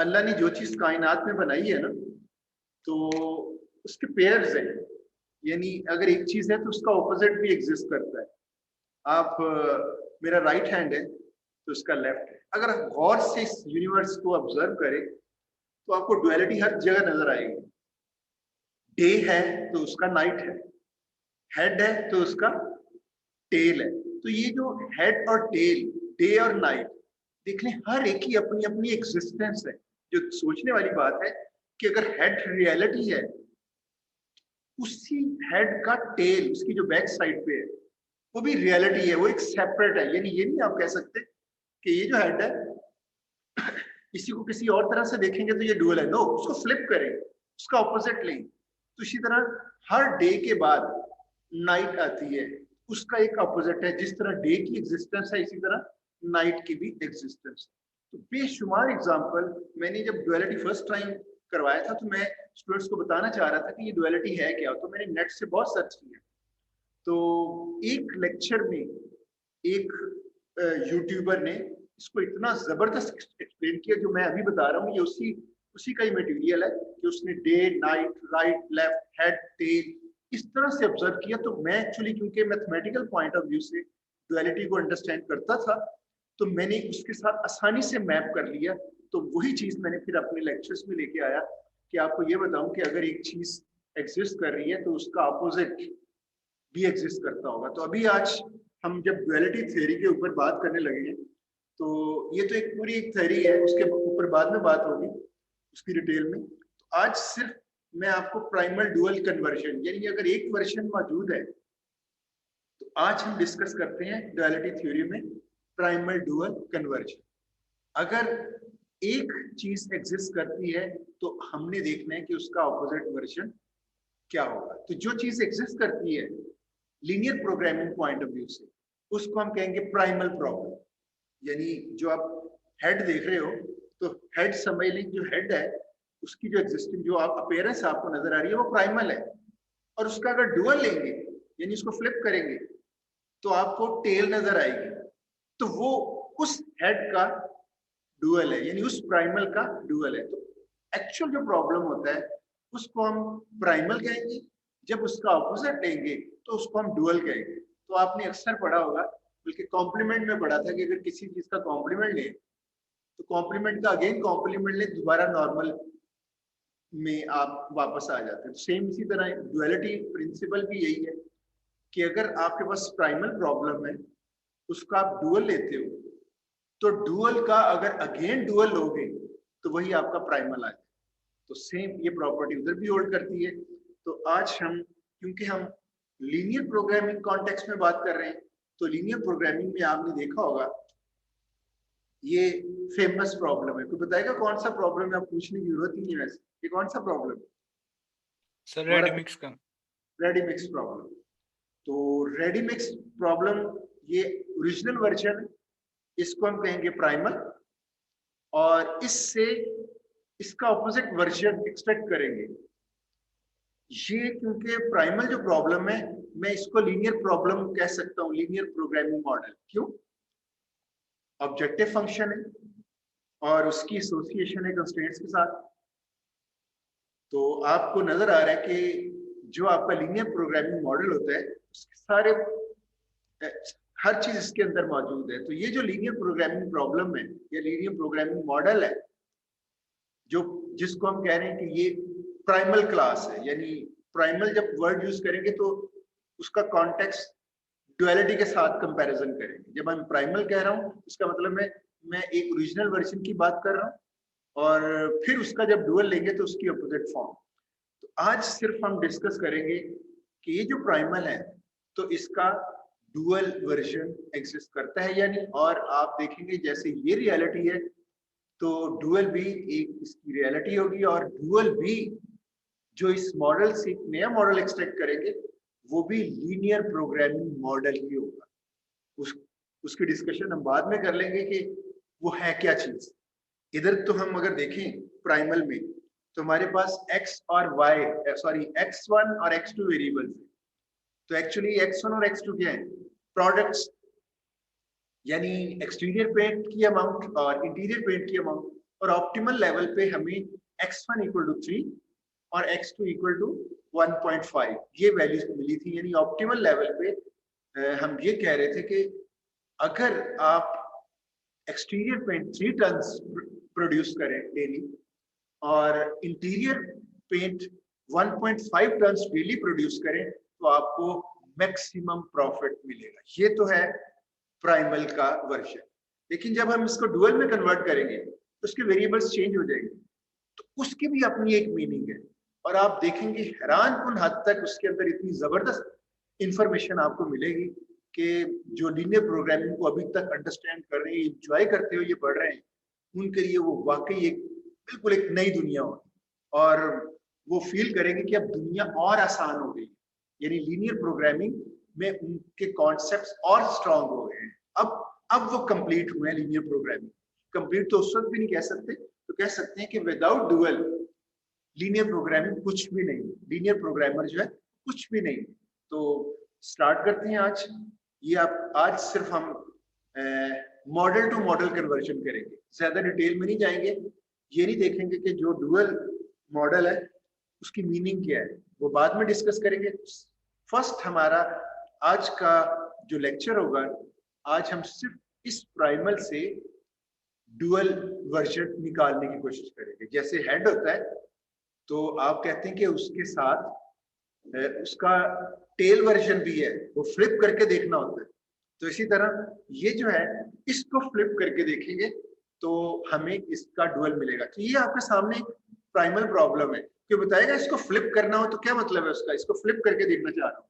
अल्लाह ने जो चीज कायनात में बनाई है ना, तो उसके पेयर्स हैं। यानी अगर एक चीज है तो उसका ऑपोजिट भी एग्जिस्ट करता है। आप मेरा राइट हैंड है तो उसका लेफ्ट है। अगर आप गौर से इस यूनिवर्स को ऑब्जर्व करें तो आपको डुअलिटी हर जगह नजर आएगी। डे है तो उसका नाइट है, हेड है तो उसका टेल है। तो ये जो हेड और टेल, डे और नाइट, देख लें हर एक की अपनी अपनी एग्जिस्टेंस है। जो सोचने वाली बात है कि अगर हेड रियलिटी है, उसी हेड का टेल, उसकी जो बैक साइड पे है, वो भी रियलिटी है, वो एक सेपरेट है। यानी ये नहीं आप कह सकते कि ये जो हेड है इसी को किसी और तरह से देखेंगे तो ये डुअल है। नो, उसको फ्लिप करें, उसका ऑपोजिट लें। तो इसी तरह हर डे के बाद नाइट आती है, उसका एक ऑपोजिट है। जिस तरह डे की एग्जिस्टेंस है, इसी तरह नाइट की भी एग्जिस्टेंस है। तो बेशुमार एग्जाम्पल, मैंने जब डुअलिटी फर्स्ट टाइम करवाया था तो मैं स्टूडेंट्स को बताना चाह रहा था कि ये डुअलिटी है क्या। तो मैंने नेट से बहुत सर्च किया, तो एक लेक्चर में एक यूट्यूबर ने इसको इतना जबरदस्त एक्सप्लेन किया जो मैं अभी बता रहा हूँ। ये उसी उसी का ही मटेरियल है कि उसने day, night, right, left, head, tail इस तरह से ऑब्जर्व किया। तो मैं एक्चुअली क्योंकि मैथमेटिकल पॉइंट ऑफ व्यू से डुअलिटी को अंडरस्टैंड करता था, तो मैंने उसके साथ आसानी से मैप कर लिया। तो वही चीज मैंने फिर अपने लेक्चर्स में लेके आया कि आपको ये बताऊं कि अगर एक चीज एग्जिस्ट कर रही है तो उसका अपोजिट भी एग्जिस्ट करता होगा। तो अभी आज हम जब डुअलिटी थ्योरी के ऊपर बात करने लगे हैं, तो ये तो एक पूरी एक थ्योरी है, उसके ऊपर बाद में बात होगी उसकी डिटेल में। तो आज सिर्फ मैं आपको प्राइमल डुअल कन्वर्जन, यानी अगर एक वर्जन मौजूद है तो आज हम डिस्कस करते हैं डुअलिटी थ्योरी में प्राइमल डुअल कन्वर्जन। अगर एक चीज एग्जिस्ट करती है तो हमने देखना है कि उसका ऑपोजिट वर्जन क्या होगा। तो जो चीज एग्जिस्ट करती है linear programming point of view से, उसको हम कहेंगे प्राइमल प्रॉब्लम। यानी जो आप हेड देख रहे हो, तो हेड समझ लें, जो हेड है उसकी जो एग्जिस्टिंग जो आप अपेयरेंस आपको नजर आ रही है वो प्राइमल है। और उसका अगर डुअल लेंगे, यानी उसको फ्लिप करेंगे, तो आपको टेल नजर आएगी। तो वो उस हेड का डुअल है, यानी उस प्राइमल का डुअल है। तो एक्चुअल जो प्रॉब्लम होता है उसको हम प्राइमल कहेंगे, जब उसका ऑपोजिट लेंगे तो उसको हम डुअल कहेंगे। तो आपने अक्सर पढ़ा होगा, बल्कि कॉम्प्लीमेंट में पढ़ा था कि अगर किसी चीज का कॉम्प्लीमेंट ले तो कॉम्प्लीमेंट का अगेन कॉम्प्लीमेंट ले, दोबारा नॉर्मल में आप वापस आ जाते हैं। तो सेम इसी तरह डुअलिटी प्रिंसिपल भी यही है कि अगर आपके पास प्राइमल प्रॉब्लम है, उसका आप डुअल लेते हो, तो डुअल का अगर अगेन डुअल लोगे तो वही आपका प्राइमल आ जाए। तो सेम ये प्रॉपर्टी उधर भी होल्ड करती है। तो आज हम, क्योंकि हम लीनियर प्रोग्रामिंग कॉन्टेक्स्ट में बात कर रहे हैं, तो लीनियर प्रोग्रामिंग में आपने देखा होगा ये फेमस प्रॉब्लम है। कोई बताएगा कौन सा प्रॉब्लम है? आप पूछने की जरूरत ही नहीं है वैसे, ये कौन सा प्रॉब्लम? सर रेडी मिक्स का। Ready mix problem. तो रेडी मिक्स प्रॉब्लम ये ओरिजिनल वर्जन है, इसको हम कहेंगे प्राइमल। और इससे इसका ऑपोजिट वर्जन एक्सपेक्ट करेंगे। ये क्योंकि प्राइमल जो प्रॉब्लम है, मैं इसको लीनियर प्रॉब्लम कह सकता हूँ, लीनियर प्रोग्रामिंग मॉडल। क्यों? ऑब्जेक्टिव फंक्शन है और उसकी एसोसिएशन है कंस्ट्रेंट्स के साथ। तो आपको नजर आ रहा है कि जो आपका लीनियर प्रोग्रामिंग मॉडल होता है, उसके सारे हर चीज इसके अंदर मौजूद है। तो ये जो लीनियर प्रोग्रामिंग प्रॉब्लम है या लीनियर प्रोग्रामिंग मॉडल है, जो जिसको हम कह रहे हैं कि ये प्राइमल क्लास है, यानी प्राइमल जब वर्ड यूज करेंगे तो उसका कॉन्टेक्स्ट डुअलिटी के साथ कंपैरिजन करेंगे। जब मैं प्राइमल कह रहा हूँ, इसका मतलब मैं एक ओरिजिनल वर्जन की बात कर रहा हूँ, और फिर उसका जब डुअल लेंगे तो उसकी अपोजिट फॉर्म। तो आज सिर्फ हम डिस्कस करेंगे कि ये जो प्राइमल है तो इसका डुअल वर्जन एग्जिस्ट करता है या नहीं। और आप देखेंगे जैसे ये रियलिटी है तो डुअल भी एक इसकी रियलिटी होगी, और डुअल भी जो इस मॉडल से एक नया मॉडल एक्सट्रैक्ट करेंगे वो भी लीनियर प्रोग्रामिंग मॉडल ही होगा। उसकी डिस्कशन हम बाद में कर लेंगे कि वो है क्या चीज। इधर तो हम अगर देखें प्राइमल में, तो हमारे पास x और y, सॉरी x1 और x2 वेरिएबल्स हैं। तो एक्चुअली x1 और x2 क्या है? प्रोडक्ट्स, यानी एक्सटीरियर पेंट की अमाउंट और इंटीरियर पेंट की अमाउंट। और ऑप्टिमल लेवल पे हमें x1 इक्वल टू 3 और x2 इक्वल टू 1.5 ये वैल्यूज मिली थी। यानी ऑप्टिमल लेवल पे हम ये कह रहे थे कि अगर आप एक्सटीरियर पेंट 3 टन्स प्रोड्यूस करें डेली और interior paint 1.5 tons daily produce करें तो आपको मैक्सिमम प्रॉफिट मिलेगा। ये तो है प्राइमल का वर्जन। लेकिन जब हम इसको डुअल में कन्वर्ट करेंगे तो उसके वेरिएबल्स चेंज हो जाएंगे, तो उसकी भी अपनी एक मीनिंग है और आप देखेंगे हैरानकुन हद तक उसके अंदर इतनी जबरदस्त इंफॉर्मेशन आपको मिलेगी कि जो लीनियर प्रोग्रामिंग को अभी तक अंडरस्टैंड कर रहे हैं, एंजॉय करते हुए ये पढ़ रहे हैं, उनके लिए वो वाकई एक बिल्कुल एक नई दुनिया होगी और वो फील करेंगे कि अब दुनिया और आसान हो गई। यानी लीनियर प्रोग्रामिंग में उनके कॉन्सेप्ट्स और स्ट्रांग हो गए हैं। अब वो कंप्लीट हुए हैं लीनियर प्रोग्रामिंग। कंप्लीट तो उस वक्त भी नहीं कह सकते, तो कह सकते हैं कि विदाउट डुअल लीनियर प्रोग्रामिंग कुछ भी नहीं, लीनियर प्रोग्रामर जो है कुछ भी नहीं। तो स्टार्ट करते हैं आज। ये आप आज सिर्फ हम मॉडल टू मॉडल कन्वर्जन करेंगे, ज्यादा डिटेल में नहीं जाएंगे। ये नहीं देखेंगे कि जो डुअल मॉडल है उसकी मीनिंग क्या है, वो बाद में डिस्कस करेंगे। फर्स्ट हमारा आज का जो लेक्चर होगा, आज हम सिर्फ इस प्राइमल से डुअल वर्जन निकालने की कोशिश करेंगे। जैसे हेड होता है तो आप कहते हैं कि उसके साथ उसका टेल वर्जन भी है, वो फ्लिप करके देखना होता है। तो इसी तरह ये जो है इसको फ्लिप करके देखेंगे तो हमें इसका डुअल मिलेगा। तो ये आपके सामने प्राइमल प्रॉब्लम है कि बताएगा इसको फ्लिप करना हो तो क्या मतलब है उसका, इसको फ्लिप करके देखना चाह रहा हूं,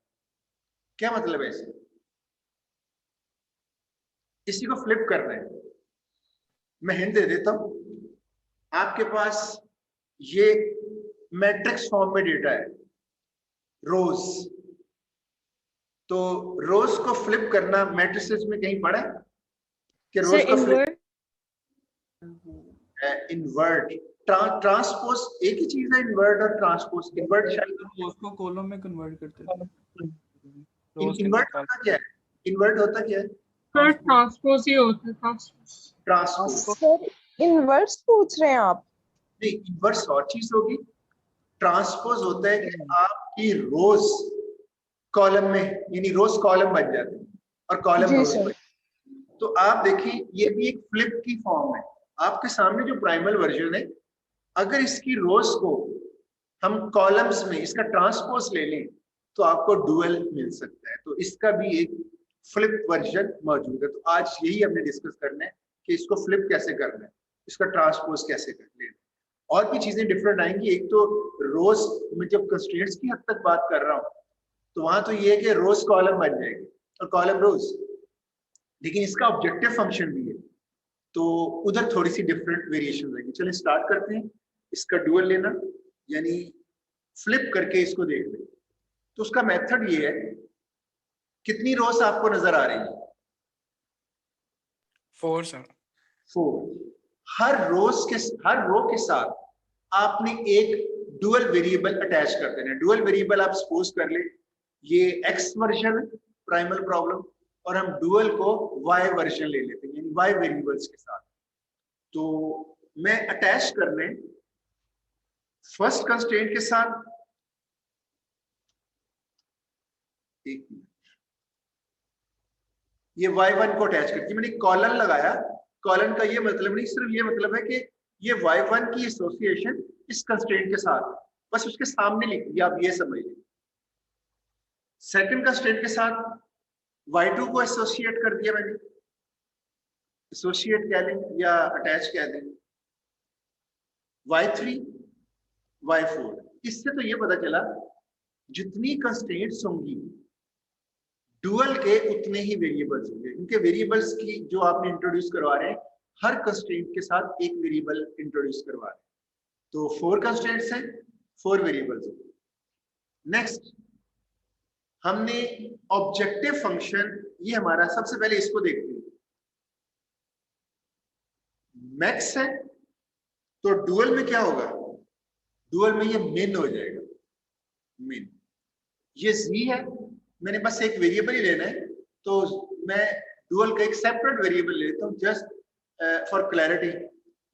क्या मतलब है इसे, इसी को फ्लिप करना है। मैं हिंट दे देता हूं, आपके पास ये मैट्रिक्स फॉर्म में डेटा है रोज, तो रोज को फ्लिप करना मैट्रिसेस में कहीं पढ़ा है कि रोज को फ्लिप इन्वर्ट ट्रांसपोज एक ही चीज है, इन्वर्ट और ट्रांसपोज। इन्वर्ट शायद रोज को कॉलम में कन्वर्ट करते हैं। इन्वर्ट होता क्या है, इन्वर्ट होता क्या है? सर ट्रांसपोज ही होता है। ट्रांसपोज सर इन्वर्स पूछ रहे हैं आप? नहीं, इन्वर्स और चीज होगी। ट्रांसपोज होता है कि आपकी रोज कॉलम में, यानी रोज कॉलम बन जाते हैं और कॉलम रोज बन। तो आप देखिए ये भी एक फ्लिप की फॉर्म है। आपके सामने जो प्राइमल वर्जन है, अगर इसकी रोज को हम कॉलम्स में इसका ट्रांसपोज ले लें तो आपको डुअल मिल सकता है। तो इसका भी एक फ्लिप वर्जन मौजूद है। तो आज यही हमने डिस्कस करना है कि इसको फ्लिप कैसे करना है, इसका ट्रांसपोज कैसे कर लेना। और भी चीजें डिफरेंट आएंगी। एक तो रोज में जब कंस्ट्रेंट्स की हद तक बात कर रहा हूं तो वहां तो ये है कि रोज कॉलम बन जाएगी और कॉलम रोज, लेकिन इसका ऑब्जेक्टिव फंक्शन भी है तो उधर थोड़ी सी डिफरेंट वेरिएशन आएंगी। चलिए स्टार्ट करते हैं। इसका डुअल लेना यानी फ्लिप करके इसको देख लें। तो उसका मेथड ये है, कितनी रोज आपको नजर आ रही है? 4 सर। 4। हर रो के साथ आपने एक डुअल वेरिएबल अटैच कर देना है। डुअल वेरिएबल आप सपोज कर ले ये एक्स वर्जन प्राइमल प्रॉब्लम और हम डुअल को वाई वर्जन ले लेते हैं, यानी वाई वेरिएबल्स के साथ। तो मैं अटैच करने फर्स्ट कंस्ट्रेंट के साथ, एक मिनट, ये y1 को अटैच करके मैंने कॉलन लगाया। कॉलन का ये मतलब नहीं, सिर्फ ये मतलब है कि ये y1 की एसोसिएशन इस कंस्ट्रेंट के साथ, बस उसके सामने लिख दिया, आप ये समझ लीजिए। सेकंड कंस्ट्रेंट के साथ y2 को एसोसिएट कर दिया मैंने, एसोसिएट कह लें या अटैच कह दें। y3 y4, इससे तो ये पता चला जितनी कंस्ट्रेंट्स होंगी डुअल के उतने ही वेरिएबल्स होंगे, क्योंकि वेरिएबल्स की जो आपने इंट्रोड्यूस करवा रहे हैं हर कंस्ट्रेंट के साथ एक वेरिएबल इंट्रोड्यूस करवा रहे हैं। तो 4 कंस्ट्रेंट्स हैं, 4 वेरिएबल्स होंगे। नेक्स्ट हमने ऑब्जेक्टिव फंक्शन, ये हमारा सबसे पहले इसको देखते हैं। मैक्स है तो डुअल में क्या होगा, डुअल में ये मिन हो जाएगा, मिन। ये z है, मैंने बस एक वेरिएबल ही लेना है तो मैं डुअल का एक सेपरेट वेरिएबल लेता हूँ जस्ट फॉर क्लैरिटी,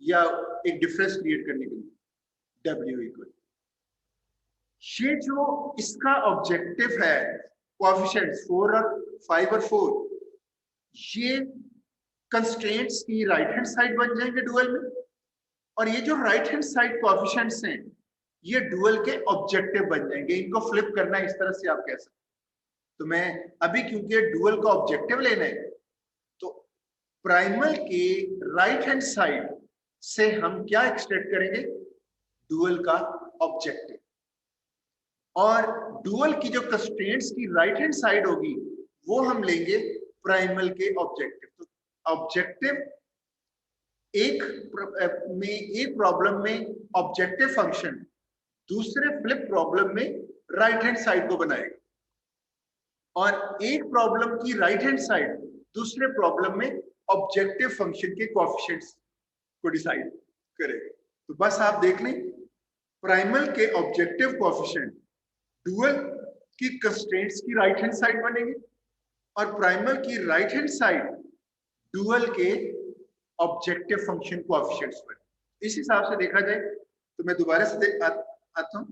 या एक डिफरेंस क्रिएट करने के लिए W इक्वल, ये जो इसका ऑब्जेक्टिव है कोएफिशिएंट्स 4 और 5 और 4, ये कंस्ट्रेंट्स की राइट हैंड साइड बन जाएंगे डुअल में, और ये जो राइट हैंड साइड कोएफिशिएंट्स हैं ये डुअल के ऑब्जेक्टिव बन जाएंगे। इनको फ्लिप करना है इस तरह से आप कह सकते। तो मैं अभी क्योंकि डुअल का ऑब्जेक्टिव लेना है तो प्राइमल के राइट हैंड साइड से हम क्या एक्सट्रैक्ट करेंगे, डुअल का ऑब्जेक्टिव, और डुअल की जो कंस्ट्रेंट्स की राइट हैंड साइड होगी वो हम लेंगे प्राइमल के ऑब्जेक्टिव। तो ऑब्जेक्टिव एक प्रॉब्लम में ऑब्जेक्टिव फंक्शन दूसरे फ्लिप प्रॉब्लम में राइट हैंड साइड को बनाएगा, और एक प्रॉब्लम की राइट हैंड साइड दूसरे प्रॉब्लम में ऑब्जेक्टिव फंक्शन के कोएफिशिएंट्स को डिसाइड करेगा। तो बस आप देख लें, प्राइमल के ऑब्जेक्टिव कोएफिशिएंट डुअल की कंस्ट्रेंट्स की राइट हैंड साइड बनेंगे, और प्राइमल की राइट हैंड साइड डुअल के ऑब्जेक्टिव फंक्शन कोएफिशिएंट्स बने। इस हिसाब से देखा जाए तो मैं दोबारा से आता हूं,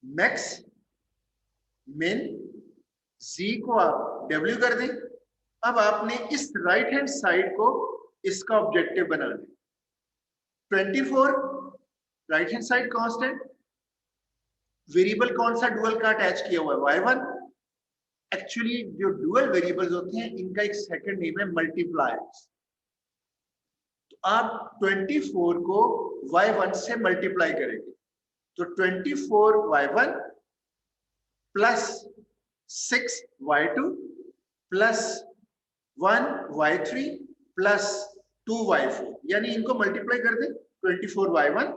मैक्स मिन जी को आप W कर दें। अब आपने इस राइट हैंड साइड को इसका ऑब्जेक्टिव बना दें। 24 right hand side constant, variable कौन सा डुअल का अटैच किया हुआ है, y1। एक्चुअली जो डुअल वेरिएबल्स होते हैं इनका एक सेकंड नेम है मल्टीप्लायर्स। तो आप 24 को y1 से मल्टीप्लाई करेंगे तो 24y1 plus 6y2 plus 1y3 plus 2y4, यानी इनको मल्टीप्लाई कर दें। 24y1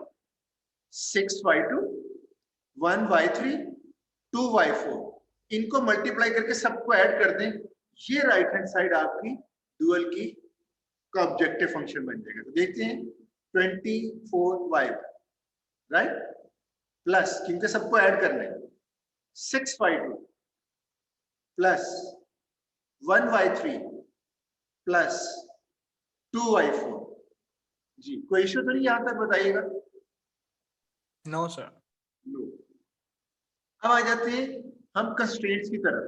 6y2 1y3 2y4, इनको मल्टीप्लाई करके सबको ऐड कर दें। ये राइट हैंड साइड आपकी डुअल की का ऑब्जेक्टिव फंक्शन बन जाएगा। तो देखते हैं 24y1 राइट प्लस, क्योंकि सबको ऐड करना है, 6y2 plus 1y3 plus 2y4। जी कोई इश्यू तो नहीं यहां तक, बताइएगा। No sir. नो। अब आ जाते हैं हम कंस्ट्रेंट्स की तरफ।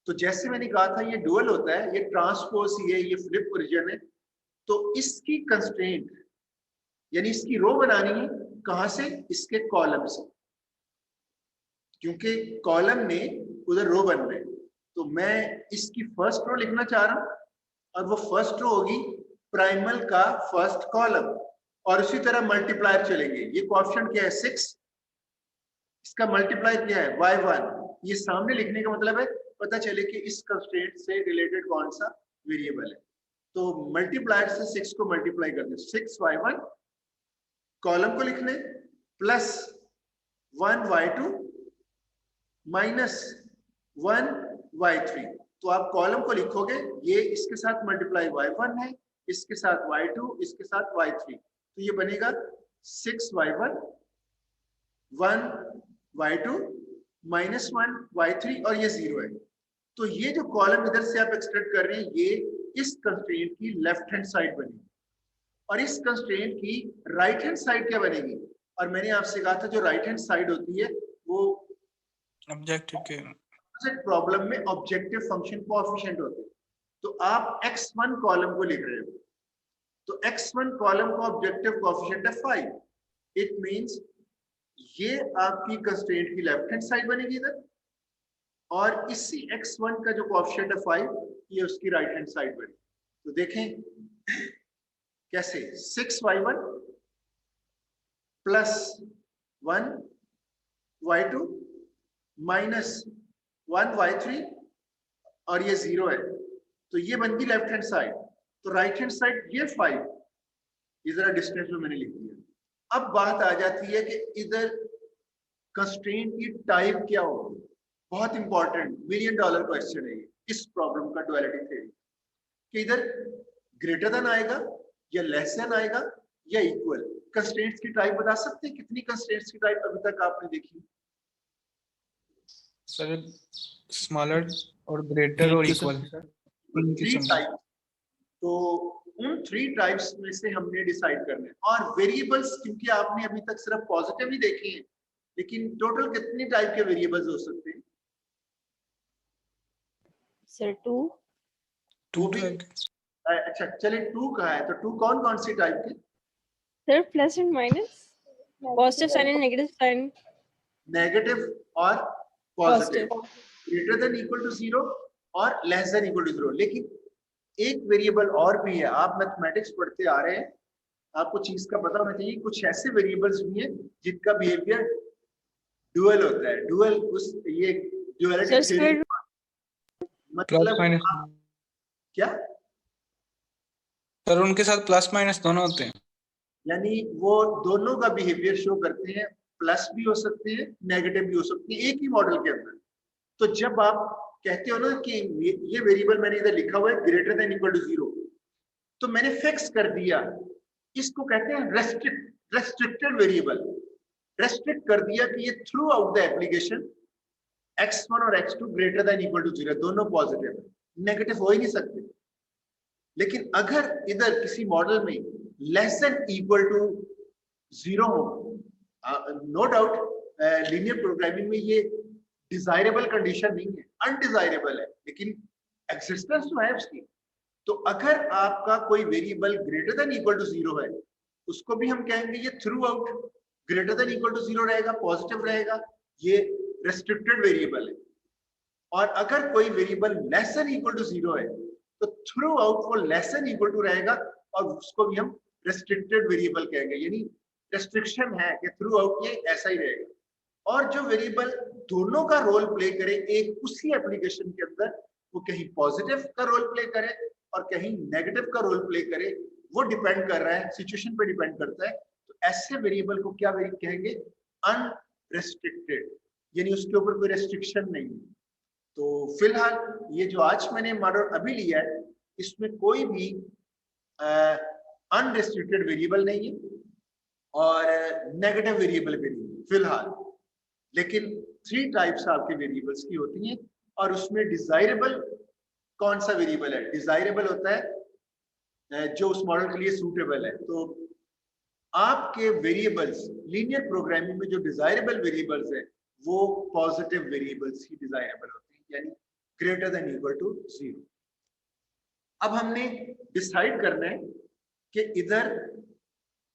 तो जैसे मैंने कहा था ये डुअल होता है, ये ट्रांसपोज है, ये फ्लिप ओरिजिन है। तो इसकी कंस्ट्रेंट यानी इसकी रो बनानी है कहां से, इसके कॉलम से, क्योंकि कॉलम में उधर रो बन रहे हैं। तो मैं इसकी फर्स्ट रो लिखना चाह रहा हूं, और वो फर्स्ट रो होगी प्राइमल का फर्स्ट कॉलम, और उसी तरह मल्टीप्लायर चलेंगे। ये कोएफिशिएंट क्या है 6, इसका मल्टीप्लायर क्या है y1। ये सामने लिखने का मतलब है पता चले कि इस कंस्ट्रेंट से रिलेटेड कौन सा वेरिएबल है। तो मल्टीप्लायर से 6 को मल्टीप्लाई कर दे, 6y1 कॉलम को लिखने प्लस 1y2 माइनस 1y3। तो आप कॉलम को लिखोगे, ये इसके साथ मल्टीप्लाई y1 है, इसके साथ y2, इसके साथ y3। तो ये बनेगा 6y1 1y2 माइनस 1y3, और ये 0 है। तो ये जो कॉलम इधर से आप एक्सट्रैक्ट कर रहे हैं ये इस कंस्ट्रेंट की लेफ्ट हैंड साइड बनेगी, और इस कंस्ट्रेंट की राइट हैंड साइड क्या बनेगी। और मैंने आपसे कहा था जो राइट हैंड साइड होती है वो ऑब्जेक्टिव के प्रॉब्लम में ऑब्जेक्टिव फंक्शन कोएफिशिएंट होते हैं। तो आप x1 कॉलम को लिख रहे हो, तो x1 कॉलम का ऑब्जेक्टिव कोएफिशिएंट है 5। इट मींस ये आपकी कंस्ट्रेंट की लेफ्ट हैंड साइड बनेगी इधर, और इसी x1 का जो कोएफिशिएंट है 5 ये उसकी राइट हैंड साइड बनेगी। तो देखें कैसे, 6y1 plus 1y2 minus 1y3, और ये 0 है। तो ये बन गई लेफ्ट हैंड साइड। तो राइट हैंड साइड ये 5, ये जरा डिस्टेंस में मैंने लिख दिया। अब बात आ जाती है कि इधर कंस्ट्रेंट की टाइप क्या होगी। बहुत इंपॉर्टेंट $1 मिलियन क्वेश्चन है इस प्रॉब्लम का डुअलिटी थ्योरी, कि इधर ग्रेटर देन आएगा या लेस देन आएगा या इक्वल। कंस्ट्रेंट्स की टाइप बता सकते हैं, कितनी कंस्ट्रेंट्स की टाइप अभी तक आपने देखी? सर स्मॉलर और ग्रेटर और इक्वल। Three type. तो उन 3 टाइप्स में से हमने डिसाइड करना है। और वेरिएबल्स, क्योंकि आपने अभी तक सिर्फ पॉजिटिव ही देखे हैं, लेकिन टोटल कितने टाइप के वेरिएबल्स हो सकते हैं? सर 2 टू भी टाइप अच्छा, चलिए 2 कहा है, तो 2 कौन कौन सी टाइप के? Sir plus and minus, positive sign and negative sign. Negative और positive, greater than equal to 0 और लेस देन इक्वल टू 0। लेकिन एक वेरिएबल और भी है, आप मैथमेटिक्स पढ़ते आ रहे हैं, आपको चीज का पता होना चाहिए, कुछ ऐसे वेरिएबल्स भी हैं जिनका बिहेवियर डुअल होता है। डुअल उस ये ड्युअलिटी थ्योरी प्लस मतलब माइनस, क्या? सर उनके साथ प्लस माइनस दोनों होते हैं। यानी वो दोनों का बिहेवियर शो करते हैं, प्लस भी हो सकते हैं, नेगेटिव भी हो सकते हैं एक ही मॉडल के अंदर। तो जब आप कहते हो ना कि ये वेरिएबल मैंने इधर लिखा हुआ है ग्रेटर देन इक्वल टू 0, तो मैंने फिक्स कर दिया, इसको कहते हैं रेस्ट्रिक्टेड वेरिएबल। रेस्ट्रिक्ट कर दिया कि ये through out the application x1 और x2 greater than equal to 0 दोनों पॉजिटिव है, नेगेटिव हो ही नहीं सकते। लेकिन अगर इधर किसी मॉडल में लेस देन इक्वल टू 0 हो, नो डाउट लीनियर प्रोग्रामिंग में ये डिजायरेबल कंडीशन नहीं है, अनडिजायरेबल है, लेकिन एक्सिस्टेंस तो है उसकी। तो अगर आपका कोई variable greater than equal to 0 है, उसको भी हम कहेंगे ये throughout greater than equal to 0 रहेगा, पॉजिटिव रहेगा, ये रेस्ट्रिक्टेड वेरिएबल है। और अगर कोई variable less than equal to 0 है, तो थ्रू आउट वो लेस देन इक्वल टू रहेगा, और उसको भी हम रेस्ट्रिक्टेड वेरिएबल कहेंगे, यानी रेस्ट्रिक्शन है कि थ्रू आउट ये ऐसा ही रहेगा। और जो वेरिएबल दोनों का रोल प्ले करे एक उसी एप्लीकेशन के अंदर, वो कहीं पॉजिटिव का रोल प्ले करे और कहीं नेगेटिव का रोल प्ले करे, वो डिपेंड कर रहा है, सिचुएशन पे डिपेंड करता है। तो ऐसे वेरिएबल को क्या कहेंगे? अनरेस्ट्रिक्टेड, यानी उसके ऊपर कोई रेस्ट्रिक्शन नहीं है। तो फिलहाल ये जो आज मैंने मॉडल अभी लिया है, इसमें कोई भी अनरेस्ट्रिक्टेड वेरिएबल नहीं है और नेगेटिव वेरिएबल भी नहीं है फिलहाल। लेकिन 3 टाइप्स आपके वेरिएबल्स की होती हैं, और उसमें डिजायरेबल कौन सा वेरिएबल है? डिजायरेबल होता है जो उस मॉडल के लिए सूटेबल है। तो आपके वेरिएबल्स लीनियर प्रोग्रामिंग में जो डिजायरेबल वेरिएबल्स है, वो पॉजिटिव वेरिएबल्स ही डिजायरेबल होते हैं, यानी ग्रेटर देन इक्वल टू 0। अब हमने डिसाइड करना है कि इधर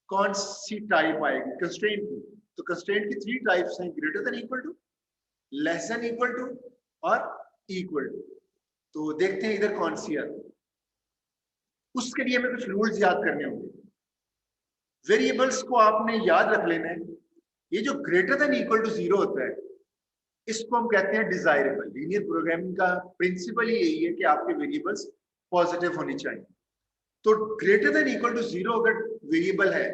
कौन सी टाइप आएगी कंस्ट्रेंट की। तो कंस्ट्रेंट की 3 टाइप्स हैं, greater than equal to, less than equal to और इक्वल टू। तो देखते हैं इधर कौन सी आती है। उसके लिए हमें कुछ रूल्स याद करने होंगे। वेरिएबल्स को आपने याद रख लेना है। ये जो ग्रेटर देन इक्वल टू 0 होता है, इसको हम कहते हैं डिजायरेबल। लीनियर प्रोग्रामिंग का प्रिंसिपल ही यही है कि आपके वेरिएबल्स पॉजिटिव होनी चाहिए। तो ग्रेटर देन इक्वल टू 0 अगर वेरिएबल है,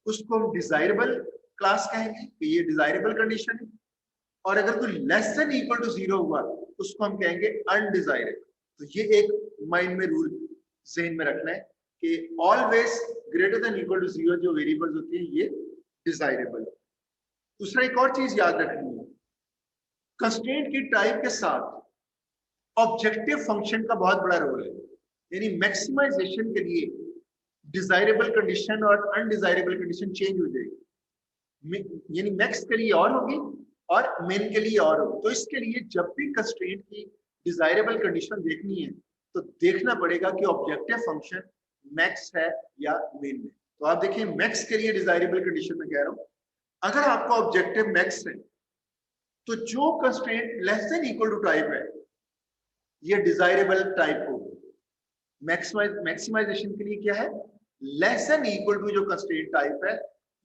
उसको हम डिजायरेबल क्लास कहेंगे कि ये डिजायरेबल कंडीशन है। और अगर कोई लेस देन इक्वल टू 0 हुआ, उसको हम कहेंगे अनडिजायरेबल। तो ये एक माइंड में रूल ज़हन में रखना है कि always greater than equal to 0 जो वेरिएबल्स होती है, ये डिजायरेबल। दूसरा एक और चीज याद रखनी है, कंस्ट्रेंट की टाइप के साथ ऑब्जेक्टिव फंक्शन का बहुत बड़ा रोल है। यानी मैक्सिमाइजेशन के लिए डिजायरेबल कंडीशन और अनडिजायरेबल कंडीशन चेंज हो जाएगी, यानी मैक्स के लिए और होगी और मिन के लिए और होगी। तो इसके लिए जब भी कंस्ट्रेंट की डिजायरेबल कंडीशन देखनी है, तो देखना पड़ेगा कि ऑब्जेक्टिव फंक्शन मैक्स है या मिन में। तो आप देखिए, मैक्स के लिए डिजायरेबल कंडीशन में कह रहा हूं, अगर आपका ऑब्जेक्टिव मैक्स है, तो जो constraint less than equal to type है, ये डिजायरेबल टाइप होगी। मैक्सिमाइजेशन के लिए क्या है? लेस देन इक्वल टू जो कंस्ट्रेंट टाइप है,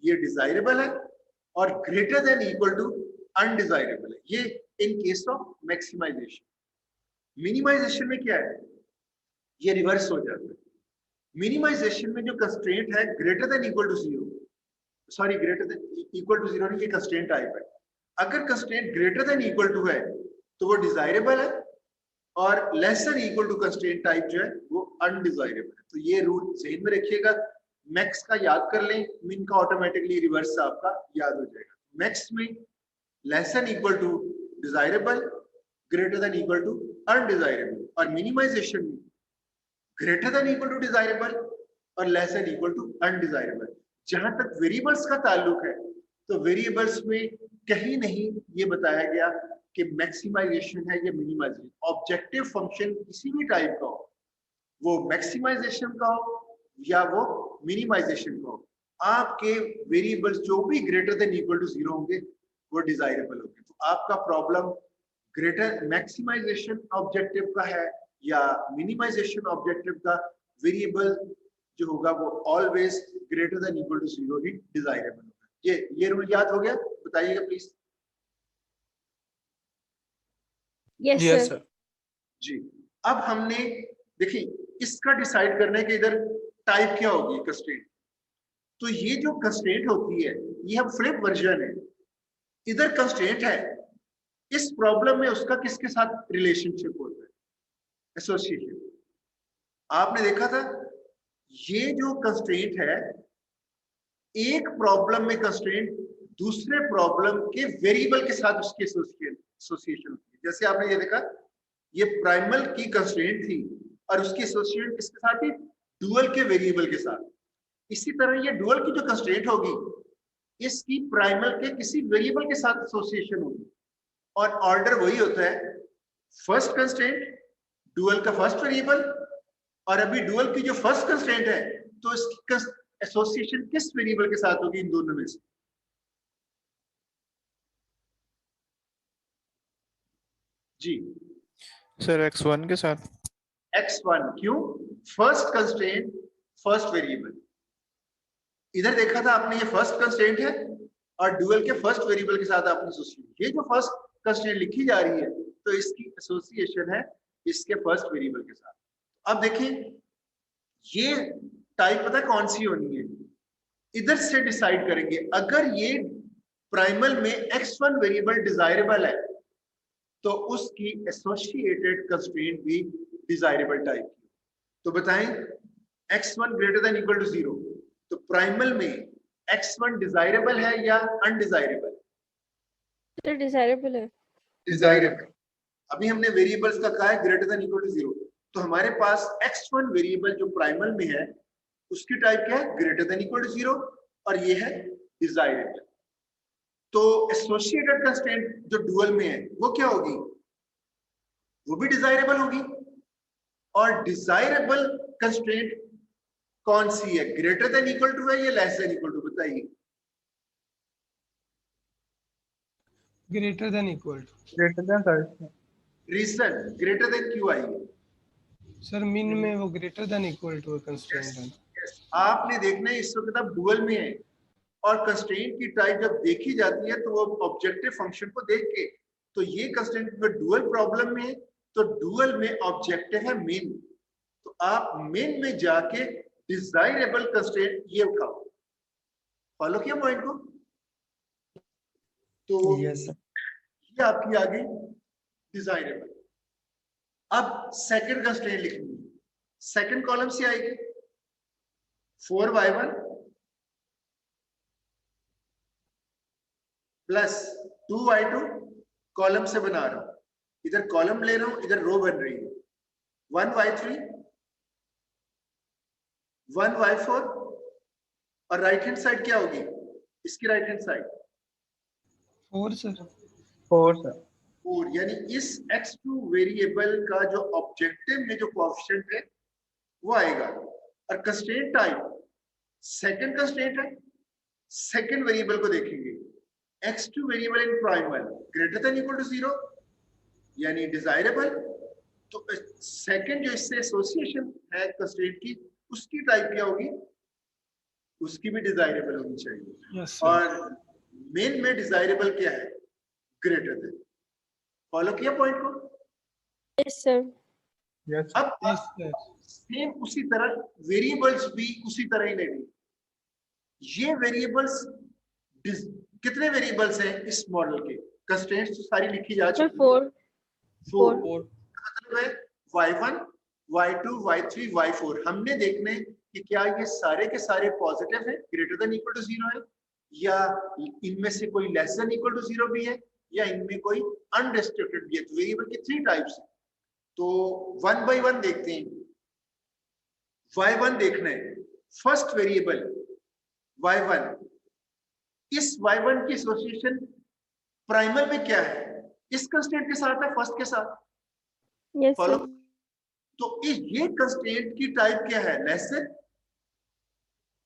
ये डिजायरेबल है, और greater than equal to undesirable है, ये in case of maximisation. Minimisation में क्या है? ये रिवर्स हो जाता है। मिनिमाइजेशन में जो कंस्ट्रेंट है greater than equal to 0, sorry greater than equal to 0 नहीं, ये कंस्ट्रेंट टाइप है। अगर constraint greater than equal to है, तो वो डिजायरेबल है, और less than equal to constraint type जो है वो अनडिजायरेबल है। तो ये रूल ज़हन में रखिएगा। मैक्स का याद कर लें, मिन का ऑटोमेटिकली रिवर्स आपका याद हो जाएगा। मैक्स में less than equal to desirable, greater than equal to undesirable, और मिनिमाइजेशन में greater than equal to desirable, और less than equal to undesirable. जहां तक वेरिएबल्स का ताल्लुक है तो वेरिएबल्स में कहीं नहीं ये बताया गया कि मैक्सिमाइजेशन है या मिनिमाइजेशन। ऑब्जेक्टिव फंक्शन किसी भी टाइप का हो, वो मैक्सिमाइजेशन का हो या वो मिनिमाइजेशन का हो, आपके वेरिएबल्स जो भी ग्रेटर देन इक्वल टू 0 होंगे वो डिजायरेबल होंगे। तो आपका प्रॉब्लम ग्रेटर मैक्सिमाइजेशन ऑब्जेक्टिव का है या मिनिमाइजेशन ऑब्जेक्टिव का, वेरिएबल जो होगा वो always greater than equal to 0 ही डिजायरेबल होगा। ये रूल याद हो गया? बताइएगा please. Yes, yes sir. Sir. जी, अब हमने देखिए इसका डिसाइड करने के इधर टाइप क्या होगी कंस्ट्रेंट। तो ये जो कंस्ट्रेंट होती है ये हम फ्लिप वर्जन है। इधर कंस्ट्रेंट है, इस प्रॉब्लम में उसका किसके साथ रिलेशनशिप होता है? एसोसिएशन। आपने देखा था ये जो कंस्ट्रेंट है, एक प्रॉब्लम में कंस्ट्रेंट दूसरे प्रॉब्लम के वेरिएबल के साथ उसकी एसोसिएशन होती है। जैसे आपने ये देखा, ये प्राइमल की कंस्ट्रेंट थी और उसकी एसोसिएशन किसके साथ थी? डुअल के वेरिएबल के साथ। इसी तरह ये डुअल की जो कंस्ट्रेंट होगी इसकी प्राइमल के किसी वेरिएबल के साथ एसोसिएशन होगी और ऑर्डर वही होता है, फर्स्ट कंस्ट्रेंट डुअल का फर्स्ट वेरिएबल, और अभी डुअल की जो फर्स्ट कंस्ट्रेंट है तो इसकी एसोसिएशन किस वेरिएबल के साथ होगी इन दोनों में से? जी सर x1 के साथ। x1। क्यों? First constraint first variable. इधर देखा था आपने, ये फर्स्ट कंस्ट्रेंट है और डुअल के फर्स्ट वेरिएबल के साथ आपने एसोसिएशन। ये जो फर्स्ट कंस्ट्रेंट लिखी जा रही है तो इसकी एसोसिएशन है इसके फर्स्ट वेरिएबल के साथ। अब देखिए ये टाइप पता कौन सी होनी है, इधर से डिसाइड करेंगे। अगर ये प्राइमल में x1 वेरिएबल डिजायरेबल है तो उसकी एसोसिएटेड कंस्ट्रेंट भी डिजायरेबल टाइप की। तो बताएं x1 greater than equal to 0, तो प्राइमल में x1 डिजायरेबल है या अनडिजायरेबल? Sir, desirable है। डिजायरेबल। अभी हमने वेरिएबल्स का कहा है ग्रेटर देन इक्वल टू 0, तो हमारे पास x1 वेरिएबल जो प्राइमल में है उसकी टाइप क्या है? ग्रेटर देन इक्वल टू 0, और ये है डिजायरेबल। तो एसोसिएटेड कंस्ट्रेंट जो डुअल में है वो क्या होगी? वो भी डिजायरेबल होगी। और डिजायरेबल कंस्ट्रेंट कौन सी है? ग्रेटर देन इक्वल टू है या लेस देन इक्वल टू? बताइए। Greater than equal to. Greater than sir. Reason greater than क्यों आई है? सर मिन में वो greater than equal to constraint है। आपने देखना है इस वक्त आप डुअल में है और कंस्ट्रेंट की टाइप जब देखी जाती है तो वो ऑब्जेक्टिव फंक्शन को देख के, तो ये कंस्ट्रेंट डुअल प्रॉब्लम में है तो डुअल में ऑब्जेक्टिव है मेन, तो आप मेन में जाके डिजायरेबल कंस्ट्रेंट ये उठाओ। फॉलो किया पॉइंट को? तो यस सर। ये आपकी आ गई डिजायरेबल। अब सेकंड कंस्ट्रेंट लिखनी है, सेकंड कॉलम से आएगी 4y1 प्लस 2y2, कॉलम से बना रहा हूं, इधर कॉलम ले रहा हूं इधर रो बन रही है। 1y3 1y4 और राइट हैंड साइड क्या होगी इसकी? Right hand side 4 sir. 4 sir. 4, यानी इस x2 वेरिएबल का जो ऑब्जेक्टिव में जो कोएफिशिएंट है वो आएगा। और कंस्ट्रेंट टाइप सेकंड कंस्ट्रेंट है, सेकंड वेरिएबल को देखेंगे, x2 variable in primal greater than equal to 0 यानी डिजायरेबल। तो सेकंड जो इससे एसोसिएशन है कंस्ट्रेंट की उसकी टाइप क्या होगी? उसकी भी डिजायरेबल होनी चाहिए। Yes sir. और मेन में डिजायरेबल क्या है? Greater then. फॉलो किया पॉइंट को? Yes, sir. यस अब यस सर। सेम उसी तरह वेरिएबल्स भी उसी तरह ही लेंगे। ये वेरिएबल्स कितने वेरिएबल्स हैं इस मॉडल के? कंस्ट्रेंट्स तो सारी लिखी जा Sir, चुकी है। 4. 4 मतलब है y1 y2 y3 y4। हमने देखने कि क्या ये सारे के सारे पॉजिटिव है ग्रेटर देन इक्वल टू 0 है या इनमें से कोई लेस देन इक्वल टू 0 भी है या इनमें कोई अनरिस्ट्रिक्टेड भी है। तो वेरिएबल की 3 टाइप्स है, तो 1 बाय 1 देखते हैं। y1 देखना है, फर्स्ट वेरिएबल y1, इस y1 की एसोसिएशन प्राइमल में क्या है? इस कंस्ट्रेंट के साथ है, फर्स्ट के साथ। Yes, follow. sir. तो ये कंस्ट्रेंट की टाइप क्या है? लेसन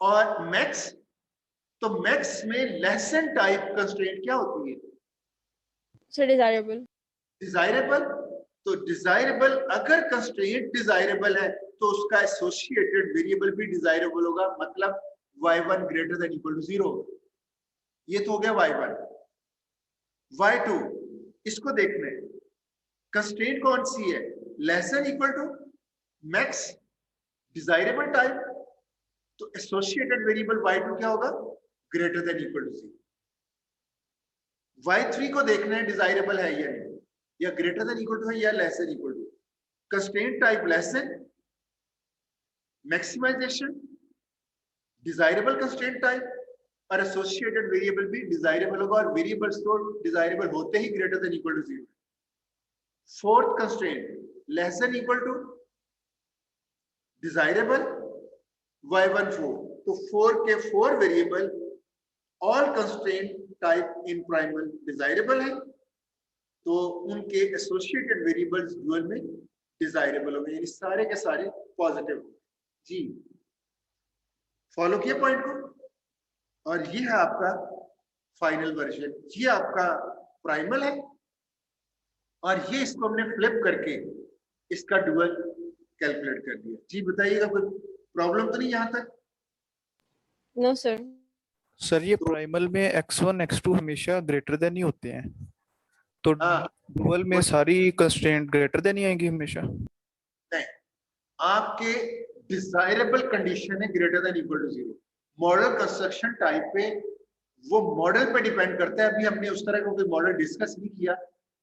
और मैक्स। तो मैक्स में लेसन टाइप कंस्ट्रेंट क्या होती है? So desirable. डिजायरेबल। तो डिजायरेबल, अगर कंस्ट्रेंट डिजायरेबल है तो उसका एसोसिएटेड वेरिएबल भी डिजायरेबल होगा, मतलब y1 greater than equal to 0। ये तो हो गया y1। y2, इसको देखना है, कंस्ट्रेंट कौन सी है? Less than equal to max, desirable type. तो एसोसिएटेड वेरिएबल y2 क्या होगा? Greater than equal to 0। y3 को देखना है डिजायरेबल है या नहीं, या ग्रेटर देन इक्वल टू है या less than equal to. Constraint type less than, maximization, desirable constraint type, और एसोसिएटेड वेरिएबल भी डिजायरेबल होगा, और वेरिएबल्स तो डिजायरेबल होते ही greater than equal to 0। Fourth constraint less than equal to desirable y1 4। तो 4 के 4 variable all constraint type in primal desirable है, तो उनके एसोसिएटेड वेरिएबल्स ड्यूअल में डिजायरेबल होंगे, यानी सारे के सारे पॉजिटिव। जी, फॉलो किया पॉइंट को? और ये है आपका फाइनल वर्जन, ये आपका प्राइमल है, और ये इसको हमने फ्लिप करके इसका डुअल कैलकुलेट कर दिया। जी बताइएगा, कोई प्रॉब्लम तो नहीं यहाँ तक? No, sir. सर ये तो- प्राइमल में x1 x2 हमेशा ग्रेटर देन ही होते हैं, तो हाँ, डुअल में सारी कंस्ट्रेंट ग्रेटर देन ही आएंगी हमेशा। नहीं, आपके डिजायरेबल कंडीशन है greater than equal to 0। Model construction type पे, वो मॉडल पे डिपेंड करता है। अभी हमने उस तरह का कोई मॉडल डिस्कस नहीं किया।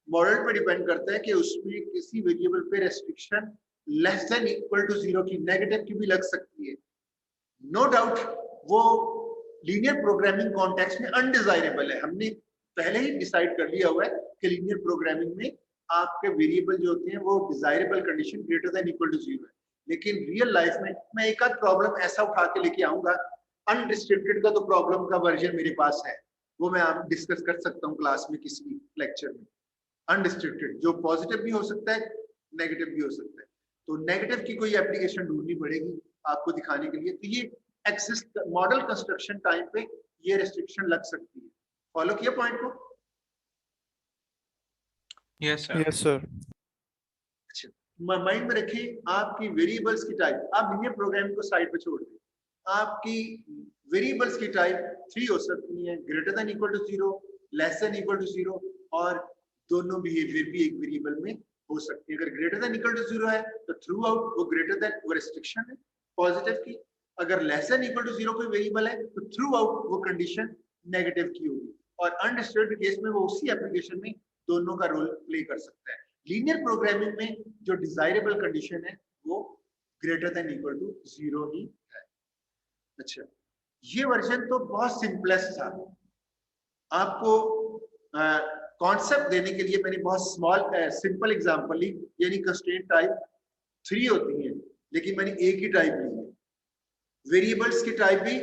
मॉडल पे डिपेंड करता है कि उसमें किसी वेरिएबल पे restriction less than equal to 0 की, नेगेटिव की भी लग सकती है। नो डाउट वो लीनियर प्रोग्रामिंग कॉन्टेक्स्ट में अनडिजायरेबल है। हमने पहले ही डिसाइड कर लिया हुआ है कि लीनियर प्रोग्रामिंग में आपके वेरिएबल जो होते हैं वो desirable condition greater than equal to 0 है। लेकिन रियल लाइफ में मैं एक आध प्रॉब्लम ऐसा उठा के लेके आऊंगा। अनरिस्ट्रिक्टेड का तो प्रॉब्लम का वर्जन मेरे पास है, वो मैं आप डिस्कस कर सकता हूँ क्लास में किसी लेक्चर में। अनरिस्ट्रिक्टेड जो पॉजिटिव भी हो सकता है, नेगेटिव भी हो सकता है, तो नेगेटिव की कोई एप्लीकेशन ढूंढनी पड़ेगी आपको दिखाने के लिए। तो ये एक्सिस्ट मॉडल कंस्ट्रक्शन टाइम पे ये रेस्ट्रिक्शन लग सकती है। फॉलो किया पॉइंट को? Yes sir. Yes sir. अच्छा, माइंड में रखिए, आपकी वेरिएबल्स की टाइप, आप लीनियर प्रोग्रामिंग को साइड पे छोड़ दें, आपकी वेरिएबल्स की टाइप 3 हो सकती है, greater than equal to 0, less than equal to 0, और दोनों बिहेवियर भी एक वेरिएबल में हो सकती है। अगर ग्रेटर देन इक्वल टू 0 है तो थ्रू आउट वो ग्रेटर देन, वो रेस्ट्रिक्शन है पॉजिटिव की। अगर लेस देन इक्वल टू 0 कोई वेरिएबल है तो थ्रू आउट वो कंडीशन नेगेटिव की होगी। और अनडिस्टर्ब्ड केस में वो उसी एप्लीकेशन में दोनों का रोल प्ले कर सकता है। लीनियर प्रोग्रामिंग में जो डिजायरेबल कंडीशन है वो ग्रेटर देन इक्वल टू 0 ही है। अच्छा, ये वर्जन तो बहुत सिंपलेस्ट था। आपको कॉन्सेप्ट देने के लिए मैंने बहुत स्मॉल सिंपल एग्जांपल ली, यानी कंस्ट्रेंट टाइप 3 होती है लेकिन मैंने एक ही टाइप ली है। वेरिएबल्स की टाइप भी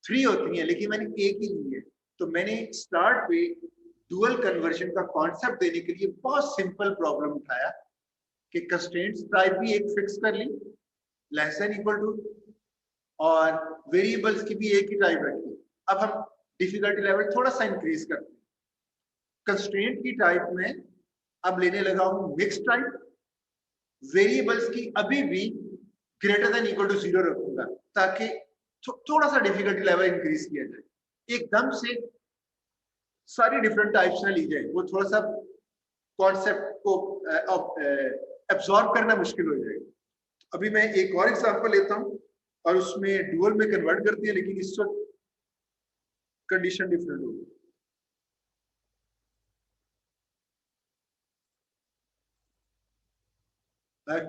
3 होती है लेकिन मैंने एक ही ली है। तो मैंने स्टार्ट पे डुअल कन्वर्जन का कॉन्सेप्ट देने के लिए बहुत सिंपल प्रॉब्लम उठाया कि कंस्ट्रेंट्स टाइप भी एक फिक्स कर ली, लेस देन इक्वल टू, और वेरिएबल्स की भी एक ही टाइप रखी। अब हम डिफिकल्टी लेवल थोड़ा सा इंक्रीज करते हैं। कंस्ट्रेंट की टाइप में अब लेने लगा हूं मिक्स टाइप। वेरिएबल्स की अभी भी ग्रेटर देन इक्वल टू 0 रखूंगा ताकि थोड़ा सा डिफिकल्टी लेवल इंक्रीज किया जाए। एकदम से सारी डिफरेंट टाइप्स ना ली जाए, वो थोड़ा सा कॉन्सेप्ट को एब्जॉर्ब करना मुश्किल हो जाएगा। अभी मैं एक और एग्जांपल लेता हूं और उसमें डुअल में कन्वर्ट करते हैं, लेकिन इस वक्त कंडीशन डिफरेंट होगी।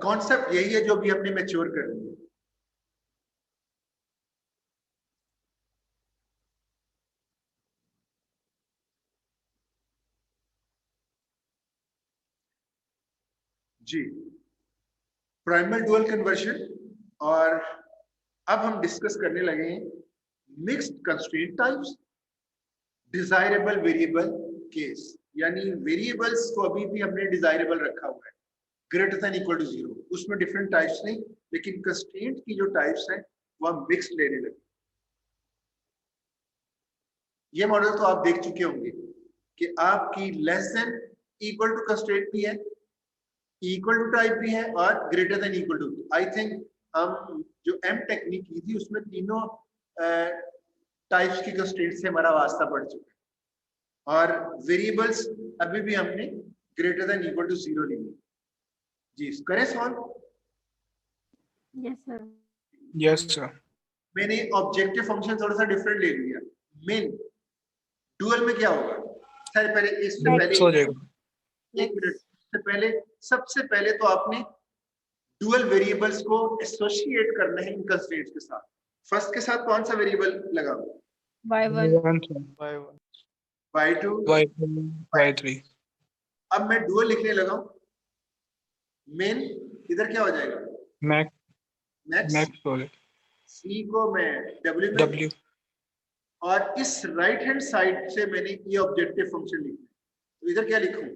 कॉन्सेप्ट यही है जो भी हमने मैच्योर कर लिया। जी, प्राइमल डुअल कन्वर्जन और अब हम डिस्कस करने लगे हैं mixed constraint types, desirable variable case, यानी वेरिएबल्स को अभी भी हमने डिजायरेबल रखा हुआ है, ग्रेटर देन इक्वल टू 0, उसमें डिफरेंट टाइप्स नहीं, लेकिन कंस्ट्रेंट की जो टाइप्स हैं वह मिक्स्ड लेने लगे। ये मॉडल तो आप देख चुके होंगे कि आपकी less than equal to constraint भी है, इक्वल टू टाइप भी है और greater than equal to. I think हम जो एम टेक्निक की थी उसमें तीनों टाइप्स की कंस्ट्रेंट से हमारा वास्ता पड़ चुका है, और वेरिएबल्स अभी भी हमने ग्रेटर देन इक्वल टू 0 ली है। जी करें solve? Yes, sir. Yes sir. मैंने ऑब्जेक्टिव फंक्शन थोड़ा सा डिफरेंट ले लिया। मेन डुअल में क्या होगा सर? पहले इससे मैक्स हो पहले जाएगा। एक मिनट से पहले, सबसे पहले तो आपने डुअल वेरिएबल्स को एसोसिएट करना है इन कंस्ट्रेंट्स के साथ। फर्स्ट के साथ कौन सा वेरिएबल लगाओ? Y1. y1 y2 y3। अब मैं डुअल लिखने लगा हूं। मेन इधर क्या हो जाएगा? Max max. मैक्स हो जाएगा। सी को मैं w में, w और इस राइट हैंड साइड से मैंने ये ऑब्जेक्टिव फंक्शन लिखा है, तो इधर क्या लिखूं?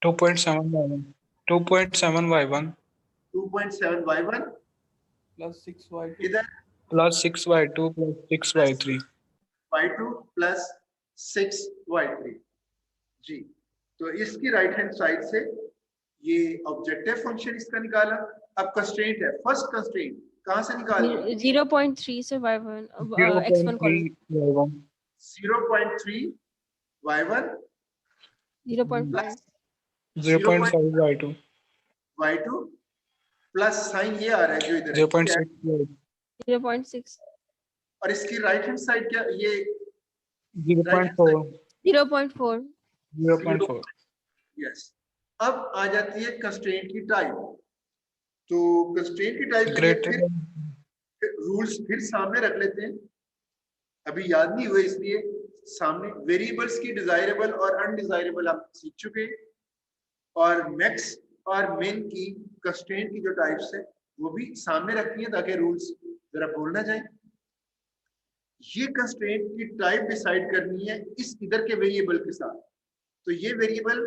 2.7 y1 2.7 y1 2.7 y1 plus 6y2 इधर plus 6y2 plus 6y3। y2 plus 6y3। जी, तो इसकी राइट हैंड साइड से ये ऑब्जेक्टिव फंक्शन इसका निकाला। अब कंस्ट्रेंट है, फर्स्ट कंस्ट्रेंट कहां से निकालेंगे? 0.3 से Y1 x1 column 0.3 y1 0.3 y1 0.5 0.5 y2 y2 plus sign ये आ रहा है जो इधर है, 0.6 y2 0.6 और इसकी राइट हैंड साइड क्या? ये 0.4 0.4 0.4। यस। अब आ जाती है कंस्ट्रेंट की टाइप। तो कंस्ट्रेंट की टाइप ग्रेटर रूल्स फिर सामने रख लेते हैं, अभी याद नहीं हुए इसलिए सामने। वेरिएबल्स की डिजायरेबल और अनडिजायरेबल आप सीख चुके हैं, और मैक्स और मिन की कंस्ट्रेंट की जो टाइप्स है वो भी सामने रखनी है ताकि रूल्स जरा भूल ना जाए। ये कंस्ट्रेंट की टाइप डिसाइड करनी है इस इधर के वेरिएबल के साथ। तो ये वेरिएबल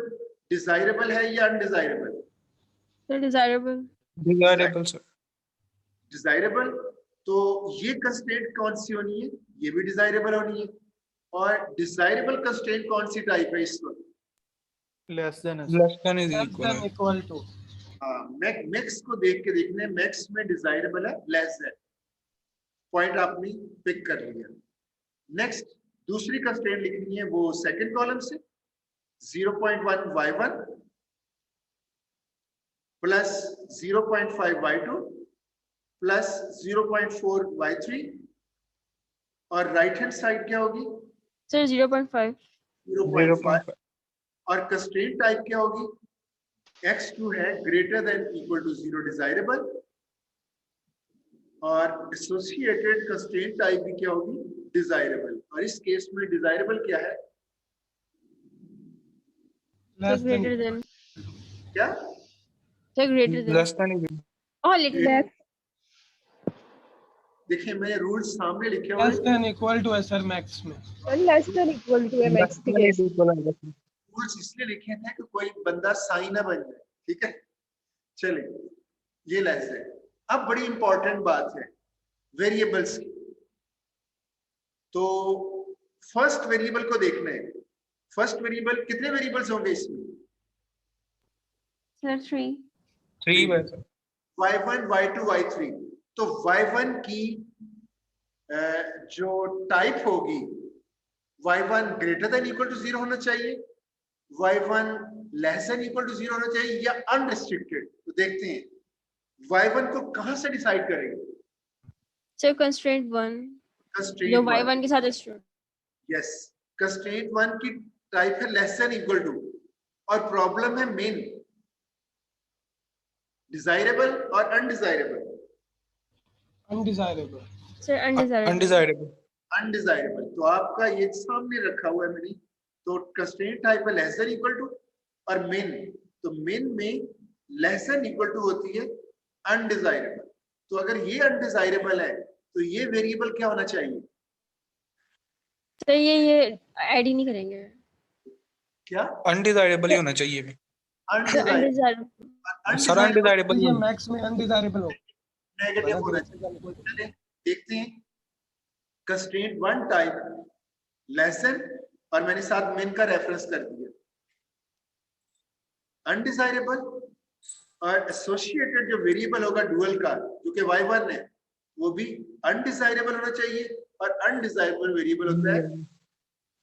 डिजायरेबल है या undesirable? Sir desirable desirable sir. Desirable. तो ये कंस्ट्रेंट कौन सी होनी है? ये भी डिजायरेबल होनी है। और डिजायरेबल कंस्ट्रेंट कौन सी टाइप है इस वक्त? less than is equal equal to. हाँ, मैक्स को देख के देखने, मैक्स में डिजायरेबल है, लेस देन। पॉइंट आपने पिक कर लिया। नेक्स्ट दूसरी कंस्ट्रेंट लिखनी है, वो सेकंड कॉलम से 0.1 y1 plus 0.5 y2 plus 0.4 y3, और राइट हैंड साइड क्या होगी? सर 0.5 0.5, और कंस्ट्रेंट टाइप क्या होगी? x2 है greater than equal to 0 desirable, और एसोसिएटेड कंस्ट्रेंट टाइप भी क्या होगी? डिजायरेबल। और इस केस में डिजायरेबल क्या है? लेस देन greater than क्या? Sir greater than less than और little than देखिए मैंने रूल्स सामने लिखे हुए लेस हैं। देन इक्वल टू है सर मैक्स में। लेस देन इक्वल टू है मैक्स के केस। रूल्स इसलिए लिखे थे कि कोई बंदा साई ना बन जाए, ठीक है? चलिए ये लेस है। अब बड़ी इंपॉर्टेंट बात है वेरिएबल्स की। तो फर्स्ट वेरिएबल को देखना है। फर्स्ट वेरिएबल, कितने वेरिएबल्स होंगे इसमें? सर 3 3 वैसे y1 y2 y3। तो y1 की जो टाइप होगी, y1 greater than equal to 0 होना चाहिए, y1 less than equal to 0 होना चाहिए, या अनरिस्ट्रिक्टेड। तो देखते हैं y1 को कहां से डिसाइड करेंगे? सर constraint 1 कंस्ट्रेंट जो Y1 के साथ एक्सट्रूड यस, कंस्ट्रेंट 1 की टाइप है लेस देन इक्वल टू, और प्रॉब्लम है मेन डिजायरेबल और undesirable. Undesirable. Sir undesirable undesirable. Undesirable तो आपका ये सामने रखा हुआ है मैंने। तो कंस्ट्रेंट टाइप है लेस देन इक्वल टू, और मेन, तो मेन में लेस देन इक्वल टू होती है अनडिजायरेबल। तो अगर ये अनडिजायरेबल है तो ये वेरिएबल क्या होना चाहिए? तो ये ऐड ही नहीं करेंगे। क्या? अनडिजायरेबल ही होना चाहिए भी। अनडिजायरेबल। सर अनडिजायरेबल ये मैक्स में अनडिजायरेबल हो नेगेटिव होना चाहिए। चले देखते हैं constraint one type less than, और मैंने साथ मेन का रेफरेंस कर दिया। अनडिजायरेबल और एसोसिएटेड जो वेरिएबल होगा डुअल का, जो कि y1 है, वो भी अनडिजायरेबल होना चाहिए, और अनडिजायरेबल वेरिएबल होता है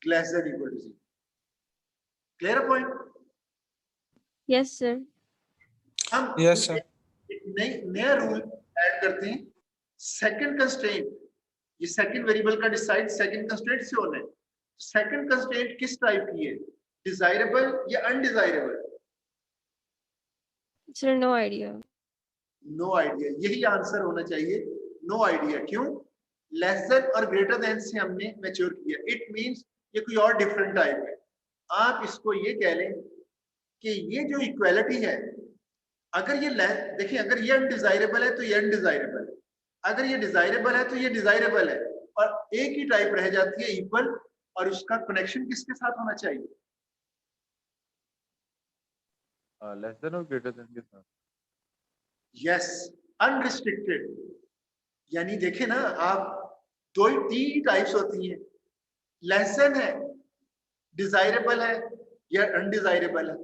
less than equal to 0। Clear point? Yes sir. हम Yes, sir. एक नया रूल ऐड करते हैं, सेकंड कंस्ट्रेंट। ये सेकंड वेरिएबल का डिसाइड सेकंड कंस्ट्रेंट से होना है। सेकंड कंस्ट्रेंट किस टाइप की है, डिजायरेबल या undesirable? Sir no idea. No idea, यही आंसर होना चाहिए, नो आइडिया। क्यों? लेस देन और ग्रेटर देन से हमने मैच्योर किया, इट मींस ये कोई और डिफरेंट टाइप है। आप इसको ये कह लें कि ये जो इक्वालिटी है, अगर ये देखिए, अगर ये अनडिजायरेबल है तो ये अनडिजायरेबल है, अगर ये डिजायरेबल है तो ये डिजायरेबल है, और एक ही टाइप रह जाती है इक्वल, और उसका कनेक्शन किसके साथ होना चाहिए? लेस देन और ग्रेटर देन के साथ। Yes, unrestricted. यानी देखे ना आप, दो ही तीन टाइप्स होती हैं, लेस देन है, डिजायरेबल है, या अनडिजायरेबल है।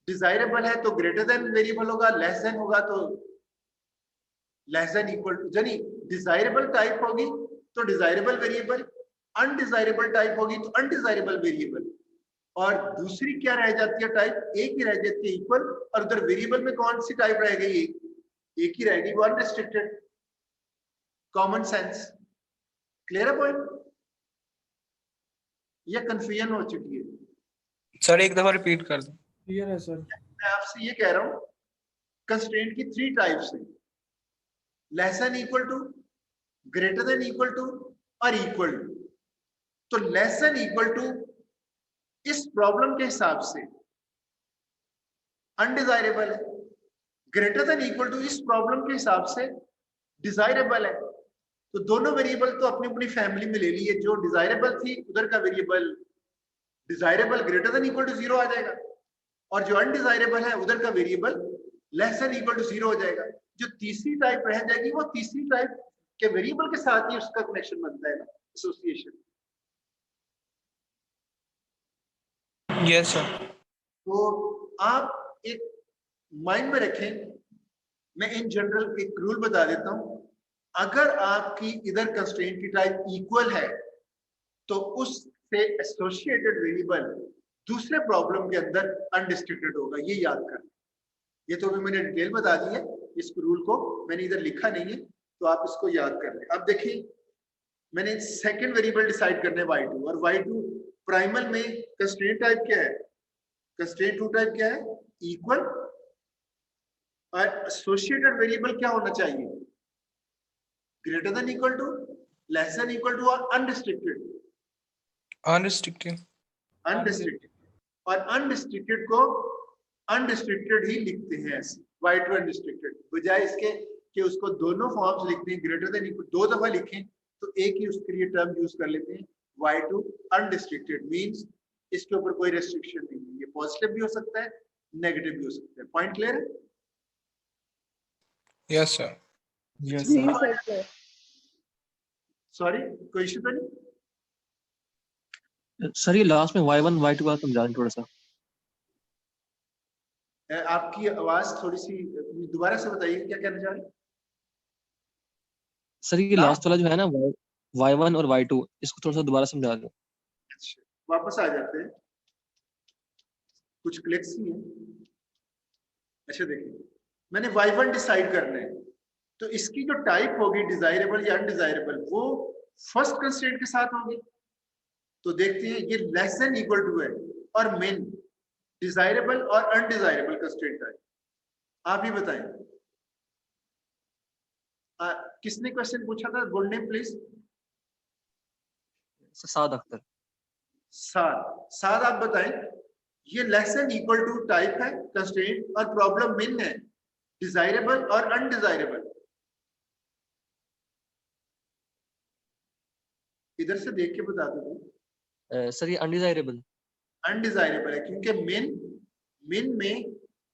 डिजायरेबल है तो ग्रेटर देन वेरिएबल होगा, लेस देन होगा तो लेस देन इक्वल टू। यानी डिजायरेबल टाइप होगी तो डिजायरेबल वेरिएबल, अनडिजायरेबल टाइप होगी तो अनडिजायरेबल वेरिएबल, और दूसरी क्या रह जाती है टाइप, एक ही रह जाती है इक्वल, और उधर वेरिएबल में कौन सी टाइप रह गई, एक ही रहेगी, वो अनरिस्ट्रिक्टेड। Common sense. क्लियर है पॉइंट? या कंफ्यूजन हो चुकी है? सर एक दफा रिपीट कर दो। क्लियर है सर। मैं आपसे ये कह रहा हूं, कंस्ट्रेंट की थ्री टाइप्स हैं, less than equal to, greater than equal to, और इक्वल टू। तो लेस देन इक्वल टू इस प्रॉब्लम के हिसाब से अनडिजायरेबल है, ग्रेटर देन इक्वल टू इस प्रॉब्लम के हिसाब से डिजायरेबल है। तो दोनों वेरिएबल तो अपनी अपनी फैमिली में ले लिए, जो डिजायरेबल थी उधर का variable desirable greater than equal to 0 आ जाएगा, और जो अनडिजायरेबल है उधर का variable less than equal to 0 हो जाएगा। जो तीसरी टाइप रह जाएगी वो तीसरी टाइप के वेरिएबल के साथ ही उसका कनेक्शन बनता है, एसोसिएशन। Yes sir. तो आप एक माइंड में रखें, मैं इन जनरल एक रूल बता देता हूं, अगर आपकी इधर कंस्ट्रेंट की टाइप इक्वल है तो उससे एसोसिएटेड वेरिएबल दूसरे प्रॉब्लम के अंदर अनडिस्ट्रिक्टेड होगा, ये याद कर। ये तो अभी मैंने डिटेल बता दी है, इस रूल को मैंने इधर लिखा नहीं है, तो आप इसको याद कर लें। अब देखिए, मैंने सेकंड वेरिएबल डिसाइड करने y2, और y2 प्राइमल में कंस्ट्रेंट टाइप क्या है, कंस्ट्रेंट टू टाइप क्या है, इक्वल, और एसोसिएटेड वेरिएबल क्या होना चाहिए, greater than equal to, less than equal to, और अनरिस्ट्रिक्टेड। अनरिस्ट्रिक्टेड। अनरिस्ट्रिक्टेड, और अनरिस्ट्रिक्टेड को अनरिस्ट्रिक्टेड ही लिखते हैं ऐसे, y2 अनरिस्ट्रिक्टेड, बजाय इसके कि उसको दोनों फॉर्म्स लिखते हैं, ग्रेटर देन इक्वल दो दफा लिखें, तो एक ही उसके लिए टर्म यूज कर लेते हैं, y2 अनरिस्ट्रिक्टेड मींस इसके ऊपर कोई रेस्ट्रिक्शन नहीं है, ये पॉजिटिव भी हो सकता है, नेगेटिव भी हो सकता है। पॉइंट क्लियर है? Yes sir. यस जी सर। सर। सॉरी, कोई इशू तो नहीं? सर ये लास्ट में y1 y2 का समझा दें थोड़ा सा। आपकी आवाज थोड़ी सी दोबारा से बताइए, क्या कहना चाह रहे हैं? सर ये लास्ट वाला जो है ना y1 और y2, इसको थोड़ा सा दोबारा समझा दो। अच्छा, वापस आ जाते हैं, कुछ क्लिक्स ही हैं। अच्छा देखिए, मैंने y1 डिसाइड करना है, तो इसकी जो टाइप होगी डिजायरेबल या अनडिजायरेबल, वो फर्स्ट कंस्ट्रेंट के साथ होगी। तो देखते हैं, ये लेस देन इक्वल टू है, और मेन डिजायरेबल और अनडिजायरेबल कंस्ट्रेंट है। आप ही बताएं, किसने क्वेश्चन पूछा था? Good name please. Saad Akhtar. Saad आप बताएं, ये less than equal to type है कंस्ट्रेंट, और प्रॉब्लम मेन है डिजायरेबल और अनडिजायरेबल। इधर से देख के बता दो। सर ये अनडिजायरेबल। अनडिजायरेबल है क्योंकि मिन में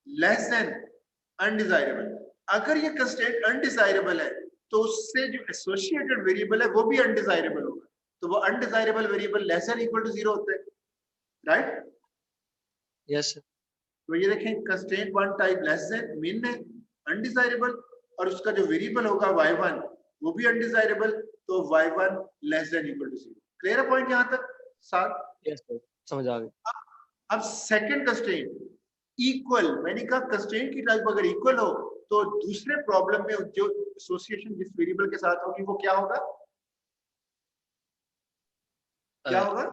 लेस देन अनडिजायरेबल। अगर ये कंस्ट्रेंट अनडिजायरेबल है तो उससे जो एसोसिएटेड वेरिएबल है वो भी अनडिजायरेबल होगा, तो वो undesirable variable less than equal to 0 होता है, राइट? Yes sir. तो ये देखें constraint one type less than min है अनडिजायरेबल, और उसका जो वेरिएबल होगा y1 वो भी अनडिजायरेबल, तो y1 less than equal to 0। Clear है पॉइंट यहाँ तक? साथ यस सर, समझ आ गई। अब सेकंड कंस्ट्रेंट इक्वल, मैंने कहा कंस्ट्रेंट की टाइप अगर इक्वल हो तो दूसरे प्रॉब्लम में जो एसोसिएशन जिस वेरिएबल के साथ होगी वो क्या होगा? क्या होगा?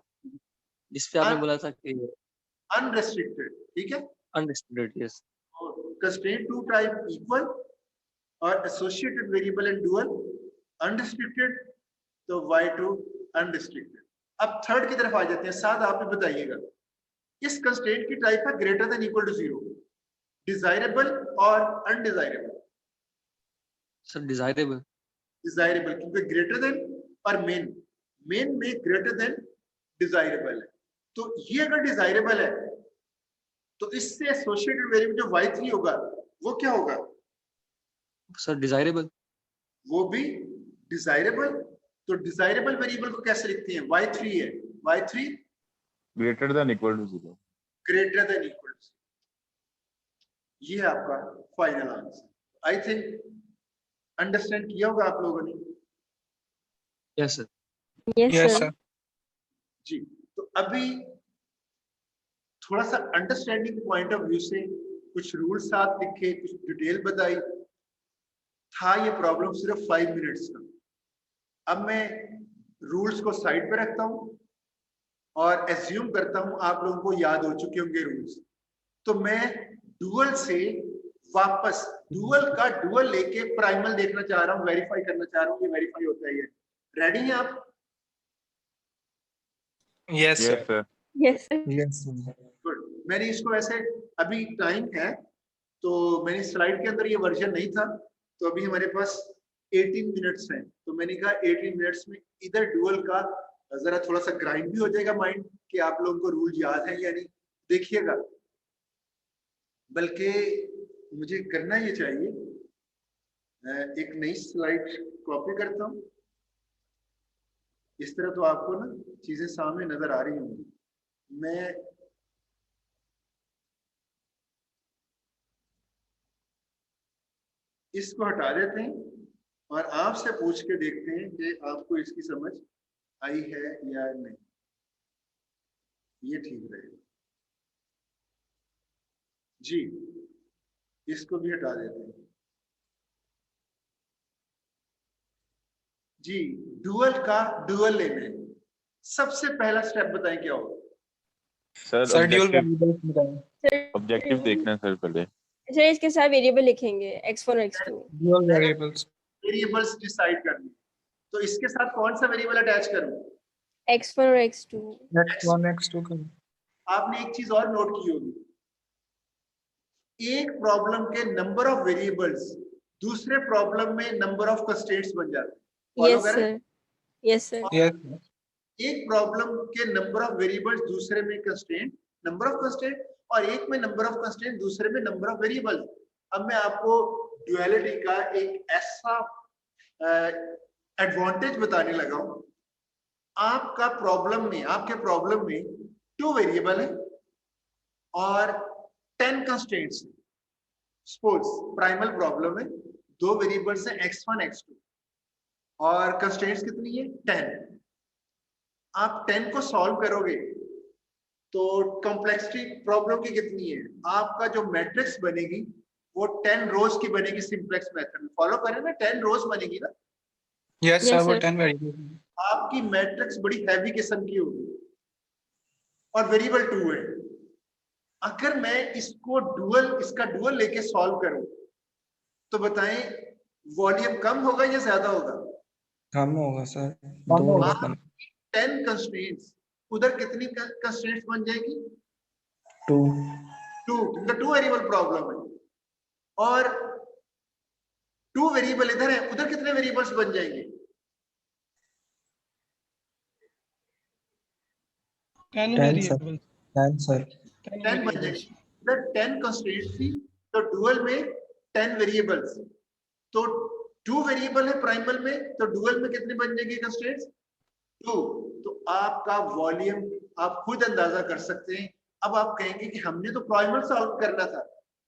जिस पे आपने बोला था कि अनरेस्ट्रिक्टेड, ठीक है? Unrestricted. Yes. Constraint two type equal और associated variable and dual unrestricted, तो y2 अनरिस्ट्रिक्टेड। अब थर्ड की तरफ आ जाते हैं। साथ आप ही बताइएगा, इस कंस्ट्रेंट की टाइप है greater than equal to 0, desirable और अनडिजायरेबल? Sir desirable. डिजायरेबल क्योंकि ग्रेटर देन और मेन में ग्रेटर देन डिजायरेबल है, तो ये अगर डिजायरेबल है तो इससे एसोसिएटेड वेरिएबल जो y3 होगा वो क्या होगा? Sir desirable. वो भी डिजायरेबल। तो डिजायरेबल वेरिएबल को कैसे लिखते हैं? y3 है, y3 greater than equal to 0। Greater than equal to, ये है आपका final answer. I think understand किया होगा आप लोगों ने। Yes sir. Yes, yes sir. Sir. जी, तो अभी थोड़ा सा अंडरस्टैंडिंग पॉइंट ऑफ व्यू से कुछ रूल साथ लिखे, कुछ डिटेल बताई था। ये प्रॉब्लम सिर्फ 5 मिनट्स का। अब मैं रूल्स को साइड पे रखता हूं और एज्यूम करता हूं आप लोगों को याद हो चुके होंगे रूल्स, तो मैं डुअल से वापस डुअल का डुअल लेके प्राइमल देखना चाह रहा हूं, वेरीफाई करना चाह रहा हूं कि वेरीफाई होता है ये। रेडी हैं आप? Yes yes sir. Sir. Yes, sir. Yes good. मैंने इसको ऐसे, अभी टाइम है तो मैंने स्लाइड के अंदर ये वर्जन नहीं था, तो अभी हमारे पास 18 मिनट्स हैं, तो मैंने कहा 18 मिनट्स में इधर डुअल का जरा थोड़ा सा ग्राइंड भी हो जाएगा माइंड कि आप लोगों को रूल याद है या नहीं। देखिएगा, बल्कि मुझे करना ये चाहिए, एक नई स्लाइड कॉपी करता हूँ, इस तरह तो आपको ना चीजें सामने नजर आ रही होंगी। मैं इसको हटा देते हैं और आपसे पूछ के देखते हैं कि आपको इसकी समझ आई है या नहीं। ये ठीक रहेगा जी। इसको भी हटा देते हैं जी। डुअल का डुअल लेना है। सबसे पहला स्टेप बताएं क्या होगा? सर ड्यूल ऑब्जेक्टिव देखना है सर पहले। सर इसके साथ वेरिएबल लिखेंगे x1 और x2। Dual variables variables decide करनी, तो इसके साथ कौन सा वेरिएबल अटैच करूं? x1 और x2। x1 x2 का। आपने एक चीज और नोट की होगी, एक प्रॉब्लम के नंबर ऑफ वेरिएबल्स दूसरे प्रॉब्लम में नंबर ऑफ कंस्ट्रेंट्स बन जाते हैं। Follow Yes, करें? sir. Yes, sir. यस एक प्रॉब्लम के नंबर ऑफ वेरिएबल्स दूसरे में कंस्ट्रेंट, नंबर ऑफ कंस्ट्रेंट, और एक में नंबर ऑफ कंस्ट्रेंट दूसरे में नंबर ऑफ वेरिएबल्स। अब मैं आपको ड्युअलिटी का एक ऐसा एडवांटेज बताने लगा हूं। आपके प्रॉब्लम में 2 वेरिएबल है और 10 कंस्ट्रेंट्स। सपोज प्राइमल प्रॉब्लम में 2 वेरिएबल्स हैं x1 x2 और कंस्ट्रेंट्स कितनी है? 10। आप 10 को सॉल्व करोगे तो कॉम्प्लेक्सिटी प्रॉब्लम की कितनी है? आपका जो मैट्रिक्स बनेगी वो 10 रोज की बनेगी सिंप्लेक्स मेथड में। फॉलो करें ना, 10 रोज बनेगी ना। यस Yes, सर वो sir. 10 वेरिएबल। आपकी मैट्रिक्स बड़ी हैवी किस्म की होगी और वेरिएबल 2 है। अगर मैं इसको इसका डुअल लेके सॉल्व करूं तो बताएं वॉल्यूम कम होगा या ज्यादा होगा? कम होगा सर। कम दो होगा। होगा। 10 कंस्ट्रेंट्स, उधर कितनी कंस्ट्रेंट्स बन जाएगी? 2 क्योंकि 2 वेरिएबल प्रॉब्लम है और 2 वेरिएबल इधर है, उधर कितने वेरिएबल्स बन जाएंगे? 10 10 sir. Variable 10 sir. 10 बन जाएगी। अगर 10 कंस्ट्रेंट थी तो डुअल में 10 वेरिएबल्स, तो 2 वेरिएबल है प्राइमल में, तो डुअल में कितने बन जाएंगे कंस्ट्रेंट्स? 2। तो आपका वॉल्यूम आप खुद अंदाजा कर सकते हैं। अब आप कहेंगे कि हमने तो प्राइमल सॉल्व करना था,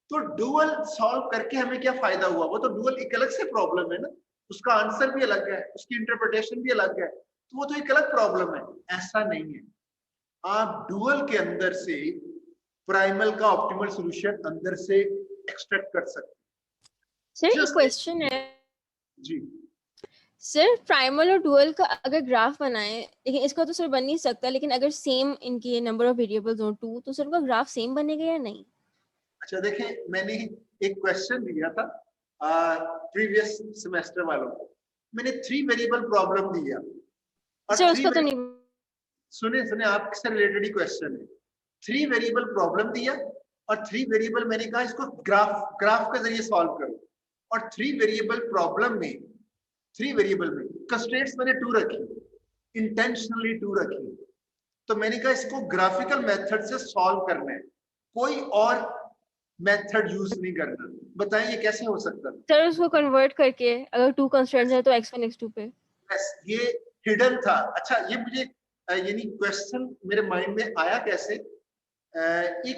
तो डुअल सॉल्व करके हमें क्या फायदा हुआ? वो तो डुअल एक अलग से प्रॉब्लम है ना, उसका आंसर भी अलग है, उसकी इंटरप्रिटेशन भी अलग है, तो वो तो एक अलग प्रॉब्लम है। ऐसा नहीं है, आप डुअल के अंदर से प्राइमल का ऑप्टिमल सॉल्यूशन अंदर से एक्सट्रैक्ट कर सकते सर एक Just- क्वेश्चन है हैं। जी सर, प्राइमल और डुअल का अगर ग्राफ बनाए, लेकिन इसका तो सर बन नहीं सकता, लेकिन अगर सेम इनके नंबर ऑफ वेरिएबल्स हो 2, तो सर उनका ग्राफ सेम बनेगा या नहीं? अच्छा, देखें, मैंने एक क्वेश्चन दिया था प्रीवियस सेमेस्टर वालों को, मैंने 3 वेरिएबल प्रॉब्लम दिया और सर उसका तो नहीं। सुने आपसे रिलेटेड ही क्वेश्चन है। 3 वेरिएबल प्रॉब्लम दिया और 3 वेरिएबल मैंने कहा इसको ग्राफ के जरिए सॉल्व करो, और 3 वेरिएबल प्रॉब्लम में 3 वेरिएबल में कंस्ट्रेंट्स मैंने 2 रखी, इंटेंशनली 2 रखी। तो मैंने कहा इसको ग्राफिकल मेथड से सॉल्व करना है, कोई और मेथड यूज नहीं करना। बताएं ये कैसे हो सकता है? सर उसको कन्वर्ट करके, अगर 2 कंस्ट्रेंट्स है तो x1 x2 पे। बस ये हिडन था। अच्छा, ये मुझे यानी क्वेश्चन मेरे माइंड में आया कैसे? एक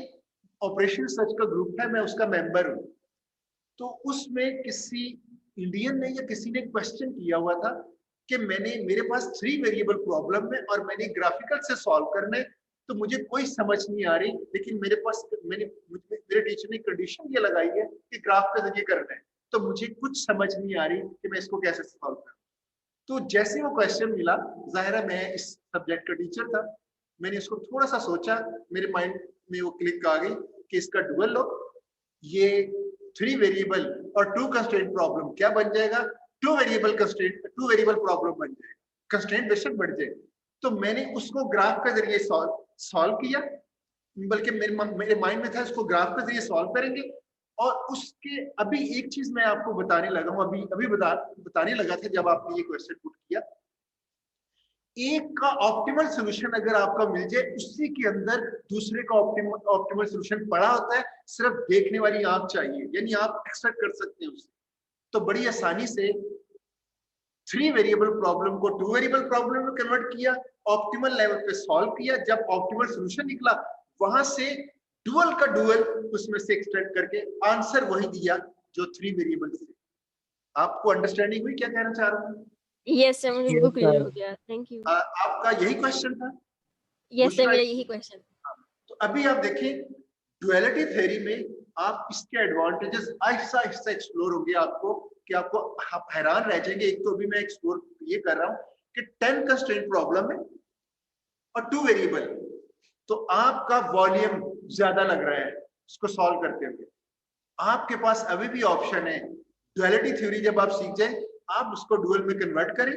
ऑपरेशन सर्च का ग्रुप है, मैं उसका मेंबर हूँ, तो उसमें किसी इंडियन ने या किसी ने क्वेश्चन किया हुआ था कि मेरे पास 3 वेरिएबल प्रॉब्लम है और मैंने ग्राफिकल से सॉल्व करना है, तो मुझे कोई समझ नहीं आ रही, लेकिन मेरे टीचर ने कंडीशन ये लगाई है कि ग्राफ के जरिए करना है, तो मुझे कुछ समझ नहीं आ रही कि मैं इसको कैसे सॉल्व करूं। तो जैसे वो क्वेश्चन मिला, जाहिर है मैं इस सब्जेक्ट का टीचर था, मैंने इसको थोड़ा सा सोचा, मेरे माइंड में वो क्लिक आ गई कि इसका डुअल लो, ये 3 वेरिएबल और 2 कंस्ट्रेंट प्रॉब्लम क्या बन जाएगा? 2 वेरिएबल प्रॉब्लम बन जाएगा, कंस्ट्रेंट बेशक बढ़ जाए। तो मैंने उसको ग्राफ के जरिए सॉल्व किया, बल्कि मेरे माइंड में था इसको ग्राफ के जरिए सॉल्व करेंगे। और उसके अभी एक चीज मैं आपको बताने लगा हूं, अभी बताने लगा था जब आपने ये क्वेश्चन पुट किया। एक का ऑप्टिमल सॉल्यूशन अगर आपका मिल जाए, उसी के अंदर दूसरे का ऑप्टिमल सॉल्यूशन पड़ा होता है, सिर्फ देखने वाली आंख चाहिए, यानी आप एक्सट्रैक्ट कर सकते हैं उससे। तो बड़ी आसानी से 3 वेरिएबल प्रॉब्लम को 2 वेरिएबल प्रॉब्लम में कन्वर्ट किया, ऑप्टिमल लेवल पे सॉल्व किया, जब ऑप्टिमल सॉल्यूशन निकला वहां से डुअल का डुअल उसमें से एक्सट्रैक्ट करके आंसर वही दिया जो 3 वेरिएबल से। आपको अंडरस्टैंडिंग हुई क्या कहना चाह रहा हूँ? यस सर, मुझे Yes, बिल्कुल क्लियर sir. हो गया, थैंक यू। आपका यही क्वेश्चन था? यस सर, दूसरा- मेरा यही क्वेश्चन। तो अभी आप देखें, डुअलिटी थ्योरी में आप इसके एडवांटेजेस आहिस्ता आहिस्ता एक्सप्लोर होंगे आपको, कि आपको आप हैरान रह जाएंगे। एक तो अभी मैं एक्सप्लोर ये कर रहा हूँ कि 10 कंस्ट्रेंट प्रॉब्लम है और 2 वेरिएबल, तो आपका वॉल्यूम ज्यादा लग रहा है इसको सॉल्व करते हुए। आपके पास अभी भी ऑप्शन है, डुअलिटी थ्योरी जब आप सीख जाए, आप उसको डुअल में कन्वर्ट करें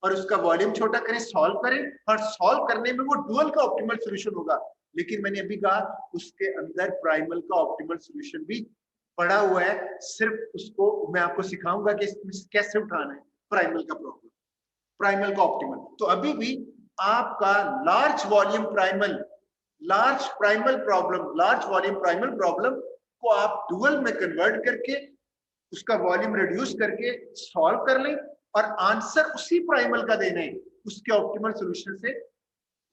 और उसका वॉल्यूम छोटा करें, सॉल्व करें, और सॉल्व करने में वो डुअल का ऑप्टिमल सॉल्यूशन होगा। लेकिन मैंने अभी कहा उसके अंदर प्राइमल का ऑप्टिमल सॉल्यूशन भी पड़ा हुआ है, सिर्फ उसको मैं आपको सिखाऊंगा कि इसमें कैसे उठाना है प्राइमल का प्रॉब्लम, प्राइमल का ऑप्टिमल। तो अभी भी आपका लार्ज वॉल्यूम प्राइमल प्रॉब्लम को आप डुअल में कन्वर्ट करके उसका वॉल्यूम रिड्यूस करके सॉल्व कर लें, और आंसर उसी प्राइमल का देना है, उसके ऑप्टिमल सॉल्यूशन से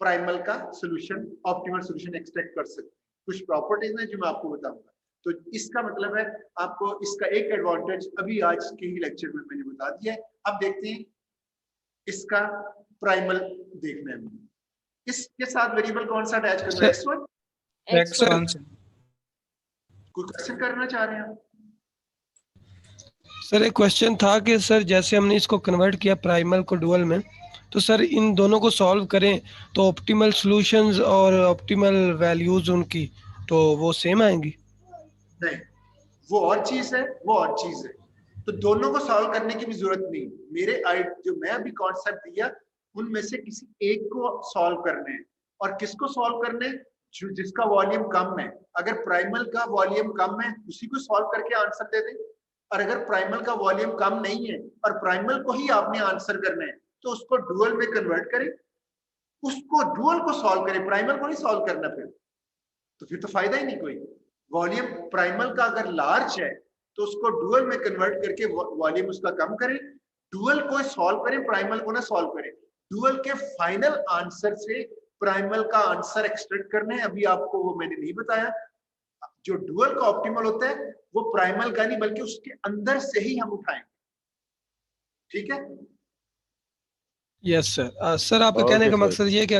प्राइमल का सॉल्यूशन, ऑप्टिमल सॉल्यूशन एक्सट्रैक्ट कर सकते हैं। कुछ प्रॉपर्टीज हैं जो मैं आपको बताऊंगा। तो इसका मतलब है आपको इसका एक एडवांटेज अभी आज के ही लेक्चर में मैंने बता दिया है। अब देखते हैं इसका प्राइमल देखना है। इसके साथ वेरिएबल कौन सा अटैच करना है? x1। X1 sir. कोई क्वेश्चन करना चाह रहे हैं आप? सर एक क्वेश्चन था कि सर जैसे हमने इसको कन्वर्ट किया प्राइमल को डुअल में, तो सर इन दोनों को सॉल्व करें तो ऑप्टिमल सॉल्यूशंस और ऑप्टिमल वैल्यूज उनकी तो वो सेम आएंगी? नहीं, वो और चीज है, वो और चीज है। तो दोनों को सॉल्व करने की भी जरूरत नहीं। जो मैं अभी कॉन्सेप्ट दिया उनमें से किसी एक को सॉल्व करने हैं, और किसको सॉल्व करने? जिसका वॉल्यूम कम है। अगर प्राइमल का वॉल्यूम कम है उसी को सॉल्व करके आंसर दे दें, और अगर प्राइमल का वॉल्यूम कम नहीं है और प्राइमल को ही आपने आंसर करना है तो उसको डुअल में कन्वर्ट करें उसको डुअल को सॉल्व करें, प्राइमल को नहीं सॉल्व करना फिर तो फायदा ही नहीं कोई। वॉल्यूम प्राइमल का अगर लार्ज है तो उसको डुअल में कन्वर्ट करके वॉल्यूम उसका कम करें, डुअल को सॉल्व करें, प्राइमल को ना सॉल्व करें। डुअल के फाइनल आंसर से प्राइमल का आंसर एक्सट्रैक्ट करना है, अभी आपको वो मैंने नहीं बताया। जो डुअल का ऑप्टिमल होता है वो प्राइमल का नहीं बल्कि उसके अंदर से ही हम उठाएंगे, ठीक है। Yes sir. सर आपका Okay, कहने का sir. मकसद ये है कि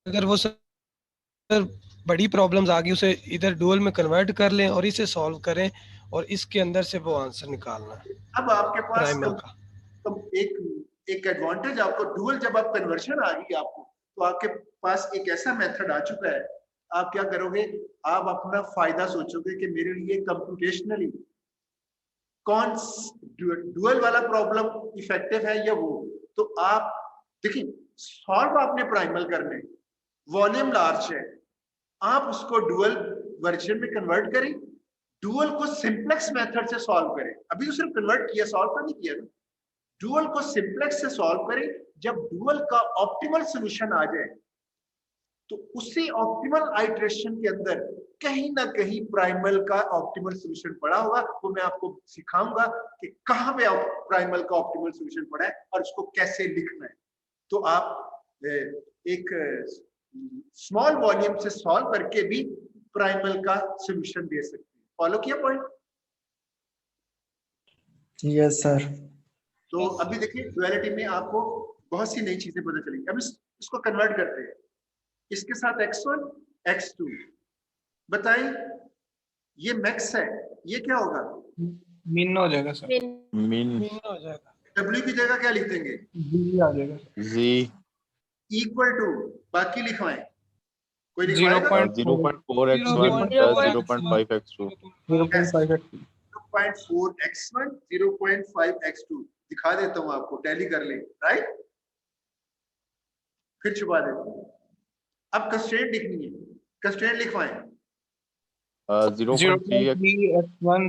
अगर वो सर बड़ी प्रॉब्लम्स आ गई उसे इधर डुअल में कन्वर्ट कर लें और इसे सॉल्व करें और इसके अंदर से वो आंसर निकालना है अब आपके पास प्राइमल का। एक एडवांटेज आपको डुअल, जब आप कन्वर्शन आ गई आपको, तो आपके पास एक ऐसा मेथड आ चुका है। आप क्या करोगे, आप अपना फायदा सोचोगे कि मेरे लिए कंप्यूटेशनली कौन डुअल वाला प्रॉब्लम इफेक्टिव है या वो। तो आप देखिए, सॉल्व आपने प्राइमल करने, वॉल्यूम लार्ज है, आप उसको डुअल वर्जन में कन्वर्ट करें, डुअल को सिंप्लेक्स मेथड से सॉल्व करें। अभी तो सिर्फ कन्वर्ट किया, सॉल्व तो नहीं किया ना। डुअल को सिंप्लेक्स से सॉल्व करें, जब डुअल का ऑप्टिमल सॉल्यूशन आ जाए तो उसी ऑप्टिमल आइटरेशन के अंदर कहीं ना कहीं प्राइमल का ऑप्टिमल सॉल्यूशन पड़ा होगा। वो मैं आपको सिखाऊंगा कि कहां पे प्राइमल का ऑप्टिमल सॉल्यूशन पड़ा है और उसको कैसे लिखना है। तो आप एक स्मॉल वॉल्यूम से सॉल्व करके भी प्राइमल का सॉल्यूशन दे सकते हैं। फॉलो किया पॉइंट? Yes sir. तो अभी देखिए, ड्युअलिटी में आपको बहुत सी नई चीजें पता चलेंगी। अब इसको कन्वर्ट करते हैं, इसके साथ x1 x2 बताएं, ये मैक्स है, ये क्या होगा? मीन हो जाएगा सर। मीन हो जाएगा। w की जगह क्या लिख देंगे? जी आ जाएगा। जी इक्वल टू, बाकी लिखवाएं, कोई 0.4 0.4x1 0.5x2 0.5 0.4x1 0.5x2 दिखा देता हूं आपको, टैली कर ले, राइट। फिर छुपा देता हूं। अब कंस्ट्रेंट लिखनी है, constraint लिखवाएं। 0.3x1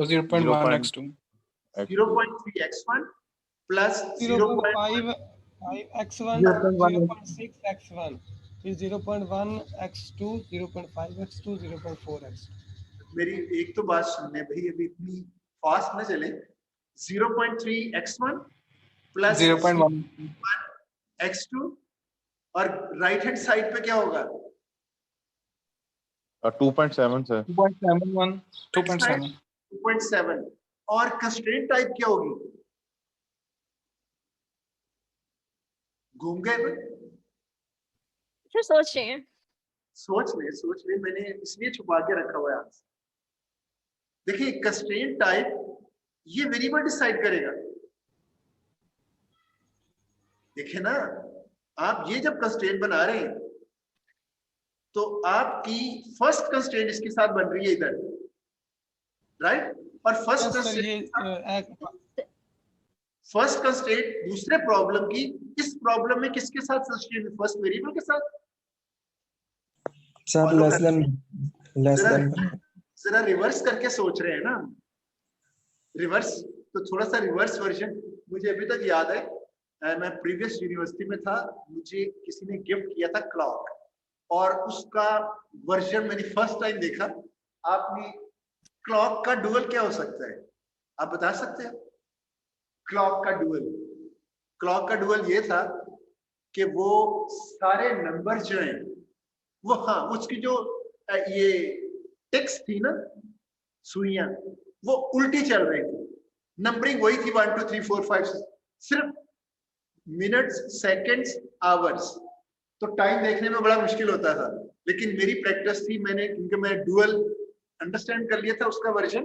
0.1x2 0.3x1 plus 0.5x1 0.6x1 फिर 0.1x2 0.5x2 0.4x2। मेरी एक तो बात सुनने भाई, अभी इतनी फास्ट ना चले। 0.3x1 प्लस 0.1x2 और राइट हैंड साइड पे क्या होगा? 2.7 सर 2.7 और कंस्ट्रेंट टाइप क्या होगी? घूम गए भाई? फिर सोच रहे हैं। सोच ले, मैंने इसलिए छुपा के रखा हुआ है आंसर। देखिए, कंस्ट्रेंट टाइप ये वेरिएबल डिसाइड करेगा। देखिए ना, आप ये जब कंस्ट्रेंट बना रहे हैं तो आपकी फर्स्ट कंस्ट्रेंट इसके साथ बन रही है इधर, राइट। और फर्स्ट कंस्ट्रेंट दूसरे प्रॉब्लम की, इस प्रॉब्लम में किसके साथ कंस्ट्रेंट? फर्स्ट वेरिएबल के साथ। सर लेस देन जरा रिवर्स करके सोच रहे हैं ना, रिवर्स। तो थोड़ा सा रिवर्स वर्जन मुझे अभी तक याद है। मैं प्रीवियस यूनिवर्सिटी में था, मुझे किसी ने गिफ्ट किया था क्लॉक, और उसका वर्जन मैंने फर्स्ट टाइम देखा। आपने क्लॉक का डुअल क्या हो सकता है, आप बता सकते हैं? क्लॉक का डुअल ये था कि वो सारे नंबर जो हैं वो, हाँ, उसकी जो ये टिक्स थी ना, सुइयां, वो उल्टी चल रही थी। नंबरिंग वही थी 1 2 3 4 5, सिर्फ मिनट्स, सेकंड्स, आवर्स। तो टाइम देखने में बड़ा मुश्किल होता था, लेकिन मेरी प्रैक्टिस थी, क्योंकि मैं डुअल अंडरस्टैंड कर लिया था उसका वर्जन,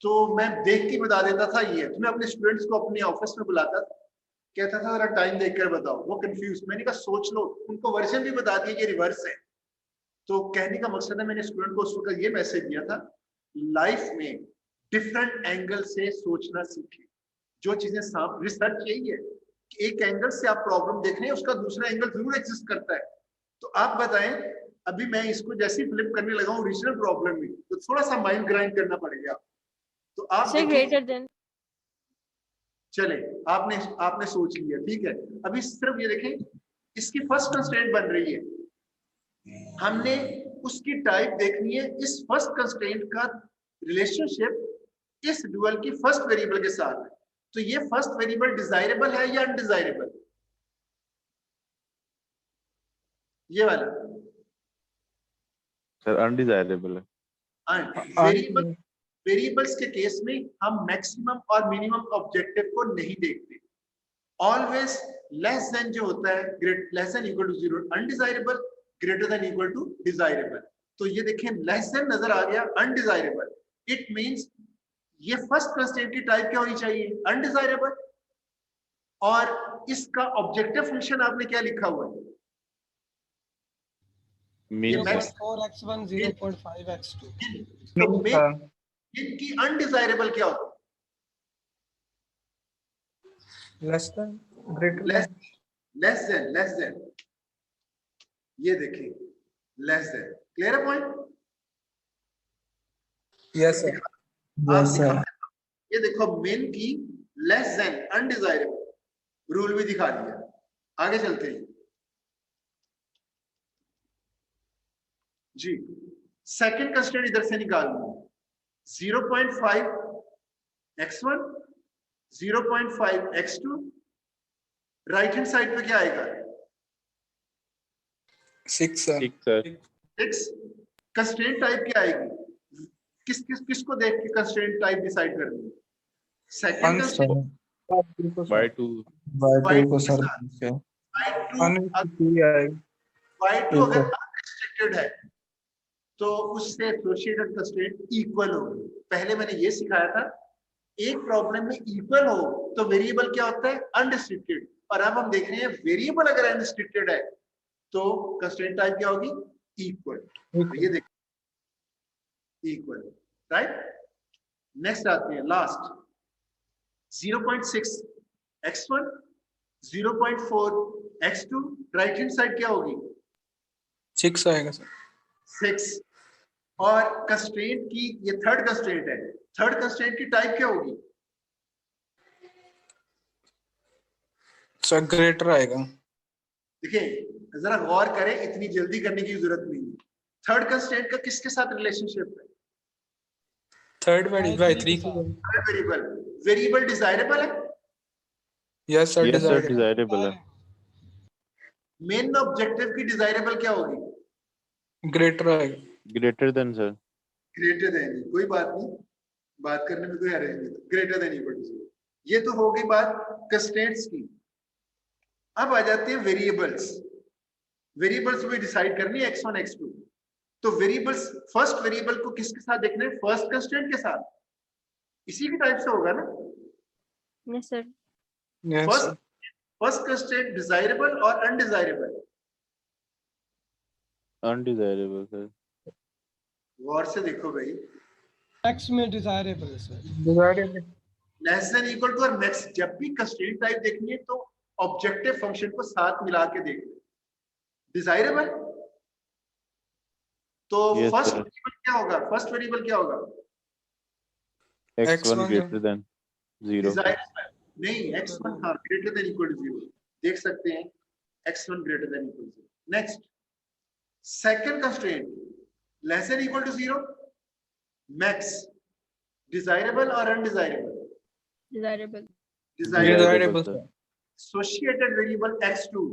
तो मैं देख के बता देता था ये। तो मैं अपने स्टूडेंट्स को अपने ऑफिस में बुलाता था, कहता था जरा टाइम देखकर बताओ। वो कंफ्यूज, मैंने कहा सोच लो, उनको वर्जन भी बता दिया ये रिवर्स है। तो कहने का मकसद है, मैंने स्टूडेंट को उस वक्त ये मैसेज दिया था, लाइफ में डिफरेंट एंगल से सोचना सीखें। जो चीजें रिसर्च यही है कि एक एंगल से आप प्रॉब्लम देख रहे हैं, उसका दूसरा एंगल जरूर एग्जिस्ट करता है। तो आप बताएं, अभी मैं इसको जैसे ही फ्लिप करने लगा हूँ ओरिजिनल प्रॉब्लम में, तो थोड़ा सा माइंड ग्राइंड करना पड़ेगा। तो आप ग्रेटर देन, चले, आपने सोच लिया, ठीक है। अभी सिर्फ ये देखें, इसकी फर्स्ट कंस्ट्रेंट बन रही है, हमने उसकी टाइप देखनी है इस फर्स्ट कंस्ट्रेंट का रिलेशनशिप इस डुअल की फर्स्ट वेरिएबल के साथ है। तो ये फर्स्ट वेरिएबल डिजायरेबल है या अनडिजायरेबल? ये वाला सर अनडिजायरेबल है। वेरिएबल्स के केस में हम मैक्सिमम और मिनिमम ऑब्जेक्टिव को नहीं देखते। ऑलवेज लेस देन जो होता है less than equal to 0 undesirable, greater than equal to desirable. तो ये देखें लेस देन नजर आ गया, अनडिजायरेबल, इट मींस ये फर्स्ट कंस्ट्रेंट की टाइप क्या होनी चाहिए? अनडिजायरेबल। और इसका ऑब्जेक्टिव फंक्शन आपने क्या लिखा हुआ है? मीन 0.4x1 0.5x2 तो इनकी अनडिजायरेबल क्या होता है? Less then, greater less than ये देखिए लेस देन। क्लियर है point? Yes sir, yes sir. ये देखो मेन की लेस देन अनडिजायरेबल रूल भी दिखा दिया। आगे चलते हैं जी। सेकंड कंस्ट्रेंट इधर से निकाल लो, 0.5 x1 0.5 x2, right hand side पे क्या आएगा? 6 सर, 6। कंस्ट्रेंट टाइप क्या आएगी? किसको देख के कंस्ट्रेंट टाइप डिसाइड करनी है? सेकंड कंस्ट्रेंट y2 को सर y2 अगर अनरिस्ट्रिक्टेड है तो उससे एसोसिएटेड कंस्ट्रेंट इक्वल होगी। पहले मैंने ये सिखाया था, एक प्रॉब्लम में इक्वल हो तो वेरिएबल क्या होता है? अनरिस्ट्रिक्टेड। और अब हम देख रहे हैं वेरिएबल अगर अनरिस्ट्रिक्टेड है तो कंस्ट्रेंट टाइप क्या होगी? इक्वल। तो ये देखो इक्वल, राइट। नेक्स्ट आते हैं last, 0.6 x1 0.4 x2, right hand side क्या होगी? 6 आएगा सर, 6। और कंस्ट्रेंट की ये थर्ड कंस्ट्रेंट है, थर्ड कंस्ट्रेंट की टाइप क्या होगी? सर ग्रेटर आएगा। देखिए जरा गौर करें, इतनी जल्दी करने की जरूरत नहीं है। थर्ड कंस्ट्रेंट का किसके साथ रिलेशनशिप है? Third variable third variable desirable है? यस सर, डिजायरेबल है। मेन ऑब्जेक्टिव की डिजायरेबल क्या होगी? ग्रेटर आएगा। Greater than sir, greater than. कोई बात नहीं, बात करने में कोई हर्ज नहीं। Greater than equal to 0। ये तो हो गई बात कंस्ट्रेंट्स की। अब आ जाते हैं वेरिएबल्स। वेरिएबल्स में डिसाइड करनी है x1 x2। तो वेरिएबल्स, फर्स्ट वेरिएबल को किसके साथ देखना है? फर्स्ट कंस्ट्रेंट के साथ। इसी के टाइप से होगा ना? Yes sir. First constraint desirable और अनडिजायरेबल? Undesirable sir. गौर से देखो भाई, x में डिजायरेबल है sir, desirable less than equal to और मैक्स। जब भी कंस्ट्रेंट टाइप देखनी है तो ऑब्जेक्टिव फंक्शन को साथ मिला के देखना। डिजायरेबल तो फर्स्ट वेरिएबल क्या होगा? फर्स्ट वेरिएबल क्या होगा? x1 greater then 0। नहीं, x1 हाँ ग्रेटर देन इक्वल टू 0 देख सकते हैं, x1 greater than equal to 0। Next, second constraint less than equal to 0, max. Desirable और undesirable? Desirable. Desirable. Associated variable x2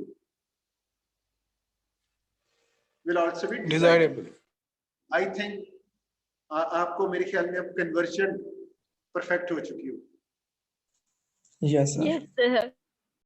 will also be desirable. I think आपको मेरे ख्याल में अब कन्वर्जन परफेक्ट हो चुकी हो। Yes sir. Yes sir.